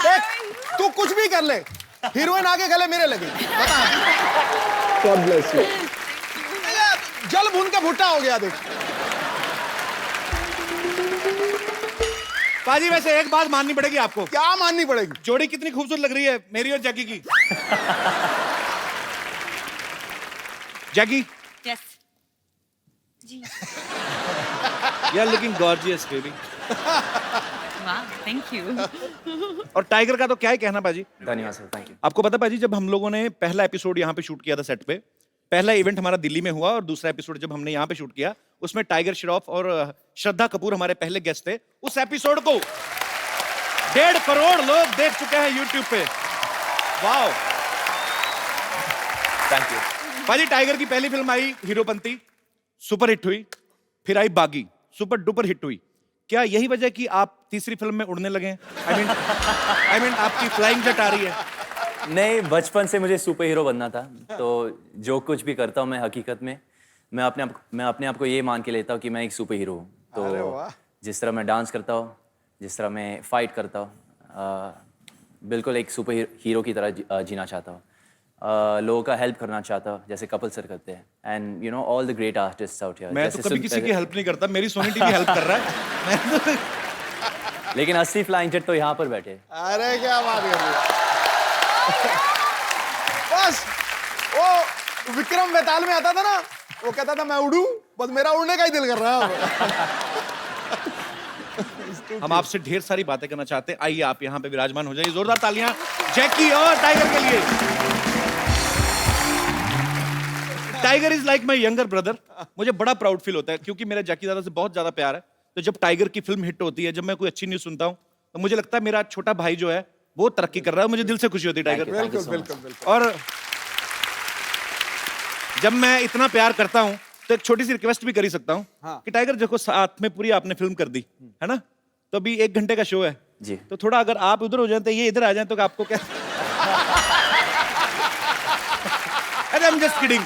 देख तू कुछ भी कर ले, हीरोइन आगे गले मेरे लगे। बता। God bless you. जल भून के भुट्टा हो गया देख। पाजी वैसे एक बात माननी पड़ेगी आपको। क्या माननी पड़ेगी? जोड़ी कितनी खूबसूरत लग रही है मेरी और जैकी की। Jackie yes you are looking gorgeous baby. वाह थैंक यू। और टाइगर का तो क्या ही कहना पाजी। धन्यवाद सर, थैंक यू। आपको पता पाजी, जब हम लोगों ने पहला एपिसोड यहाँ पे शूट किया था सेट पे, पहला इवेंट हमारा दिल्ली में हुआ और दूसरा एपिसोड जब हमने यहाँ पे शूट किया उसमें टाइगर श्रॉफ और श्रद्धा कपूर हमारे पहले गेस्ट थे। उस एपिसोड को 1.5 करोड़ लोग देख चुके हैं यूट्यूब पे। Wow thank you. पाजी टाइगर की पहली फिल्म आई हीरोपंती, सुपर हिट हुई। फिर आई बागी, सुपर डुपर हिट हुई। क्या यही वजह कि आप तीसरी फिल्म में उड़ने लगे? आई मीन आपकी फ्लाइंग जट आ रही है? नहीं, बचपन से मुझे सुपर हीरो बनना था, तो जो कुछ भी करता हूँ मैं हकीकत में मैं अपने आप को ये मान के लेता हूँ कि मैं एक सुपर हीरो हूँ। तो जिस तरह मैं डांस करता हूँ, जिस तरह मैं फाइट करता हूँ, बिल्कुल एक सुपर हीरो की तरह जीना चाहता हूँ। लोगों का हेल्प करना चाहता हूँ जैसे कपिल सर करते हैं। And you know all the great artists out here. मैं तो कभी किसी की हेल्प नहीं करता, मेरी सोनी टीवी हेल्प कर रहा है। लेकिन असली फ्लाइंग जेट तो यहाँ पर बैठे। अरे क्या बात कर रही है। बस वो विक्रम बेताल में आता था ना, वो कहता था मैं उड़ूं, बस मेरा उड़ने का ही दिल कर रहा है। हम आपसे ढेर सारी बातें करना चाहते हैं। आइए आप यहाँ पे विराजमान हो जाइए। जोरदार तालियां जैकी और टाइगर के लिए। Tiger is like my younger brother. मुझे बड़ा प्राउड फील होता है क्योंकि मेरा जैकी दादा से बहुत ज्यादा प्यार है। तो जब टाइगर की फिल्म हिट होती है, जब मैं कोई अच्छी न्यूज़ सुनता हूँ, तो मुझे लगता है मेरा छोटा भाई जो है वो तरक्की कर रहा है, मुझे दिल से खुशी होती है टाइगर। बिल्कुल बिल्कुल बिल्कुल। और जब मैं इतना प्यार करता हूँ तो एक छोटी सी रिक्वेस्ट भी कर ही सकता हूँ कि टाइगर देखो साथ में पूरी आपने फिल्म कर दी है ना, तो अभी 1 घंटे का शो है जी। तो थोड़ा अगर आप उधर हो जाए तो ये इधर आ जाए तो आपको क्या अरे I'm just kidding।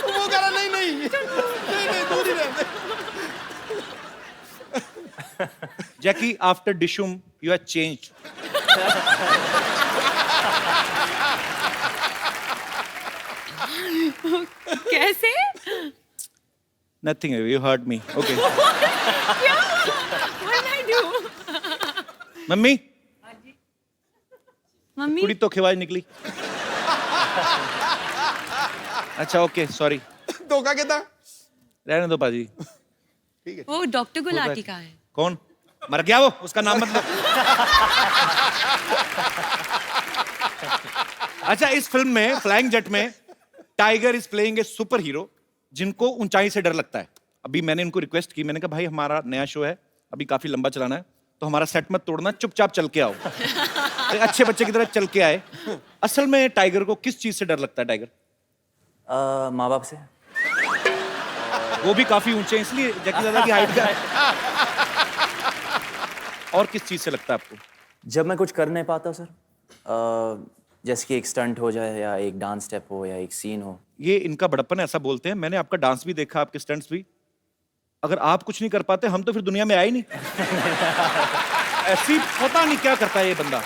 वो कह रहा नहीं नहीं नहीं नहीं दूर ही रहते। Jackie, after Dishum, you have changed. कैसे? Nothing, you hurt me. Okay. What did I do? Mummy, mummy कुड़ी तो खिवाज निकली। अच्छा, ओके, सॉरी। धोखा कितना? रहने दो पाजी। वो डॉक्टर गुलाटी का है। कौन? मर गया वो, उसका नाम मत लो। अच्छा, इस फिल्म में फ्लाइंग जेट में tiger is playing a super hero जिनको ऊंचाई से डर लगता है। अभी मैंने इनको रिक्वेस्ट की, मैंने कहा भाई हमारा नया शो है, अभी काफी लंबा चलाना है, तो हमारा सेट मत तोड़ना, चुपचाप चल के आओ। एक अच्छे बच्चे की तरह चल के आए। असल में टाइगर को किस चीज से डर लगता है टाइगर? माँ बाप से। वो भी काफी ऊंचे हैं इसलिए जैकी दादा की हाइट का है। और किस चीज से लगता है आपको? जब मैं कुछ कर नहीं पाता सर, जैसे कि एक स्टंट हो जाए या एक डांस स्टेप हो या एक सीन हो। ये इनका बड़प्पन है, ऐसा बोलते हैं। मैंने आपका डांस भी देखा, आपके स्टंट्स भी। अगर आप कुछ नहीं कर पाते हम तो फिर दुनिया में आए नहीं। ऐसी पता नहीं क्या करता है ये बंदा।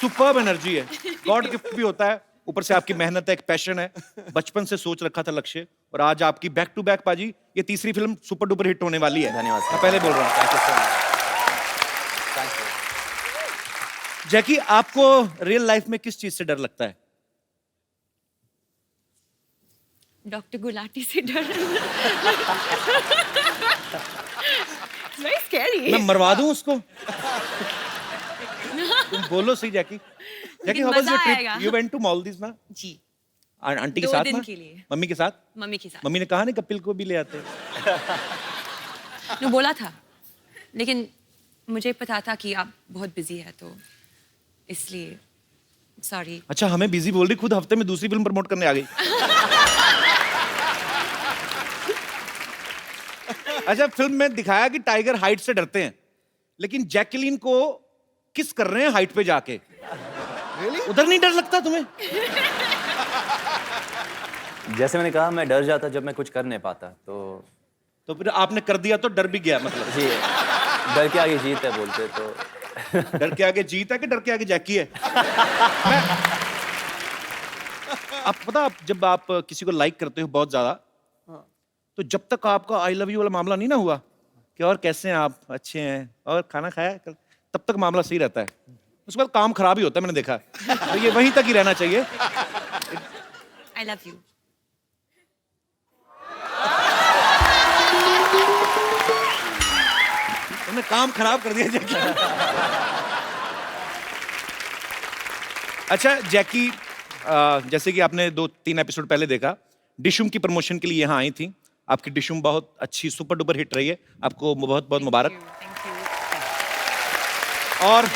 सुपर्ब एनर्जी है, गॉड गिफ्ट भी होता है, ऊपर से आपकी मेहनत है, एक पैशन है, बचपन से सोच रखा था लक्ष्य, और आज आपकी बैक टू बैक पाजी ये तीसरी फिल्म सुपर डुपर हिट होने वाली है। धन्यवाद सर। मैं पहले बोल रहा हूँ। जैकी, आपको रियल लाइफ में किस चीज से डर लगता है? डॉक्टर गुलाटी से डर। Very scary। मैं मरवा दूं उसको? तुम बोलो सही Jackie. Jackie, how was your मजा आएगा। Trip? You went to Maldives ना? जी। आंटी के 2 साथ दिन ना? के लिए। मम्मी के साथ? मम्मी के साथ। मम्मी ने कहा नहीं कपिल को भी ले आते। ने बोला था, लेकिन मुझे पता था कि आप बहुत बिजी है तो इसलिए सॉरी। अच्छा, हमें बिजी बोल रही, खुद हफ्ते में दूसरी फिल्म प्रमोट करने आ गई। अच्छा, फिल्म में दिखाया कि टाइगर हाइट से डरते हैं, लेकिन जैकलीन को किस कर रहे हैं हाइट पे जाके। उधर नहीं डर लगता तुम्हें? जैसे मैंने कहा, मैं डर जाता जब मैं कुछ कर नहीं पाता, तो फिर आपने कर दिया तो डर भी गया मतलब। जी, डर के आगे जीत है बोलते तो। डर के आगे जीत है कि डर के आगे जैकी है? आप पता, जब आप किसी को लाइक करते हो बहुत ज्यादा, तो जब तक आपका आई लव यू वाला मामला नहीं ना हुआ कि और कैसे हैं आप, अच्छे हैं और खाना खाया, तब तक मामला सही रहता है। उसके बाद काम खराब ही होता है, मैंने देखा। तो ये वहीं तक ही रहना चाहिए। I love you. तुमने काम खराब कर दिया जैकी। अच्छा जैकी, जैसे कि आपने 2-3 एपिसोड पहले देखा, डिशुम की प्रमोशन के लिए यहाँ आई थी। आपकी डिशुम बहुत अच्छी सुपर डुपर हिट रही है, आपको बहुत बहुत मुबारक। और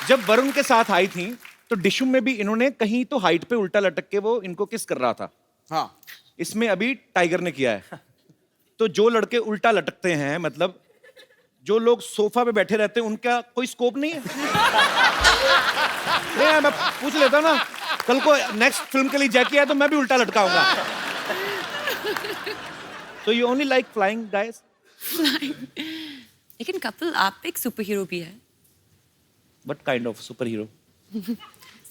जब वरुण के साथ आई थी तो डिशुम में भी इन्होंने कहीं तो हाइट पे उल्टा लटक के वो इनको किस कर रहा था। हाँ। इसमें अभी टाइगर ने किया है। तो जो लड़के उल्टा लटकते हैं, मतलब जो लोग सोफा पे बैठे रहते हैं, उनका कोई स्कोप नहीं है। नहीं, मैं पूछ लेता ना, कल को नेक्स्ट फिल्म के लिए जैकी है तो मैं भी उल्टा लटकाऊंगा। तो you only like flying guys? लेकिन कपिल, आप एक सुपर हीरो भी है। What kind of super hero?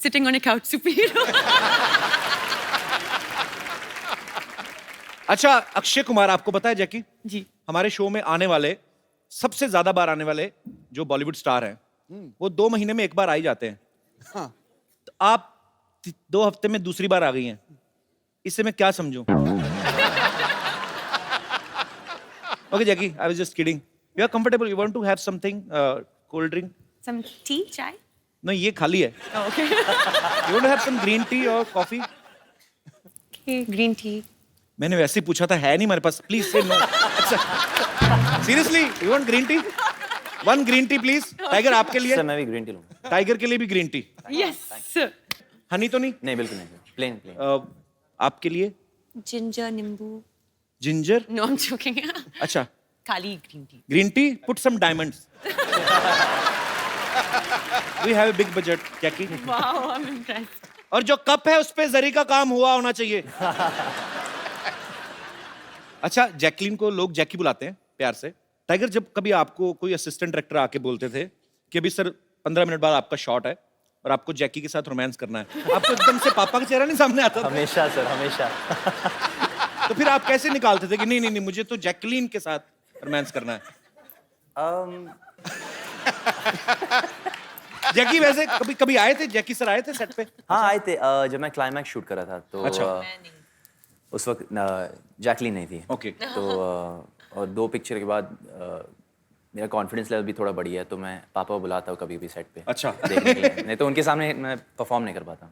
Sitting on a couch super hero. अच्छा, अक्षय कुमार, आपको पता है जैकी, जी, हमारे शो में आने वाले, सबसे ज्यादा बार आने वाले जो बॉलीवुड स्टार हैं, वो 2 महीने में एक बार आ ही जाते हैं। हाँ। तो आप 2 हफ्ते में दूसरी बार आ गई हैं, इससे मैं क्या समझूं? Okay Jackie, I was just kidding. You are comfortable? You want to have something, cold drink? Some tea, chai? नहीं, ये खाली है। Okay. You want to have some green tea और कॉफी? Green tea. मैंने वैसे ही पूछा था, है नहीं हमारे पास, प्लीज से नो। अच्छा seriously, you want green tea? 1 green tea please. Tiger आपके लिए? सर मैं भी ग्रीन टी लूँगा। टाइगर के लिए भी ग्रीन टी। यस। हनी तो नहीं? नहीं बिल्कुल नहीं, प्लेन प्लेन। आपके लिए? जिंजर, नींबू। Ginger? No, I am joking. अच्छा, खाली green tea. Green tea, put some diamonds. We have a big budget, Jackie. Wow, I am impressed. और जो कप है उस पे जरी का काम हुआ होना चाहिए। अच्छा, जैकलीन को लोग जैकी बुलाते हैं प्यार से। टाइगर, जब कभी आपको कोई असिस्टेंट डायरेक्टर आके बोलते थे कि अभी सर 15 मिनट बाद आपका शॉट है और आपको जैकी के साथ रोमांस करना है, आपको एकदम से पापा का चेहरा नहीं सामने आता था? हमेशा सर, हमेशा। तो फिर आप कैसे निकालते थे कि नहीं नहीं नहीं, मुझे तो जैकलीन के साथ रोमांस करना है? जैकी वैसे कभी कभी आए थे, जैकी सर आए थे सेट पे? हाँ आए थे, जब मैं क्लाइमैक्स शूट कर रहा था तो अच्छा। उस वक्त जैकलीन नहीं थी। ओके। तो और 2 पिक्चर के बाद मेरा कॉन्फिडेंस लेवल भी थोड़ा बढ़ी है, तो मैं पापा को बुलाता हूँ कभी भी सेट पे। अच्छा। देखने के लिए, नहीं तो उनके सामने मैं परफॉर्म नहीं कर पाता।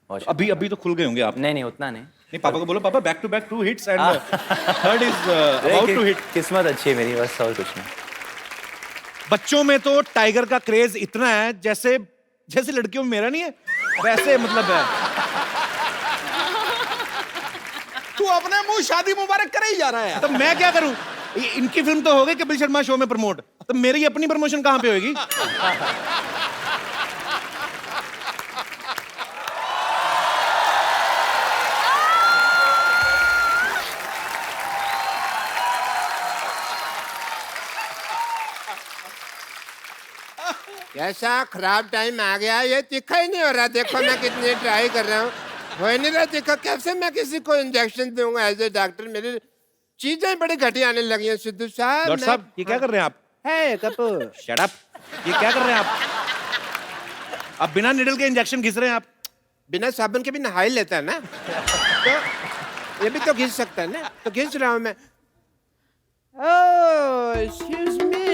और अभी अभी तो खुल गए होंगे आप? नहीं नहीं उतना नहीं। नहीं, पापा को बोलो पापा back to back 2 hits and third is about to hit. किस्मत अच्छी है मेरी, बस और कुछ नहीं। बच्चों में तो टाइगर का क्रेज इतना है जैसे जैसे लड़कियों में मेरा नहीं है, वैसे मतलब है। तू अपने मुंह शादी मुबारक करे ही जा रहा है। तो मैं क्या करूं? इनकी फिल्म तो हो गई कपिल शर्मा शो में प्रमोट, तो मेरी अपनी प्रमोशन कहां पे होगी? कैसा खराब टाइम आ गया, ये तीखा ही नहीं हो रहा। देखो मैं कितनी ट्राई कर रहा हूँ, हो ही नहीं रहा तीखा। कैसे मैं किसी को इंजेक्शन दूंगा एज ए डॉक्टर? मेरी चीजें बड़ी घटिया आने लगी हैं सिद्धू साहब। डॉक्टर साहब, ये क्या कर रहे हैं आप? है कपूर, शट अप। ये क्या कर रहे हैं आप? आप बिना निडल के इंजेक्शन घिस रहे हैं आप। बिना साबुन के भी नहा ही लेता है ना, तो ये भी तो घिस सकता है ना, तो घिस रहा हूँ मैं। Oh, excuse me.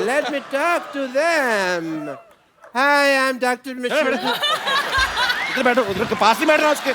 Let me talk to them. Hi, I'm Dr. Mishra. इधर बैठो, उधर के पास ही बैठ रहा उसके।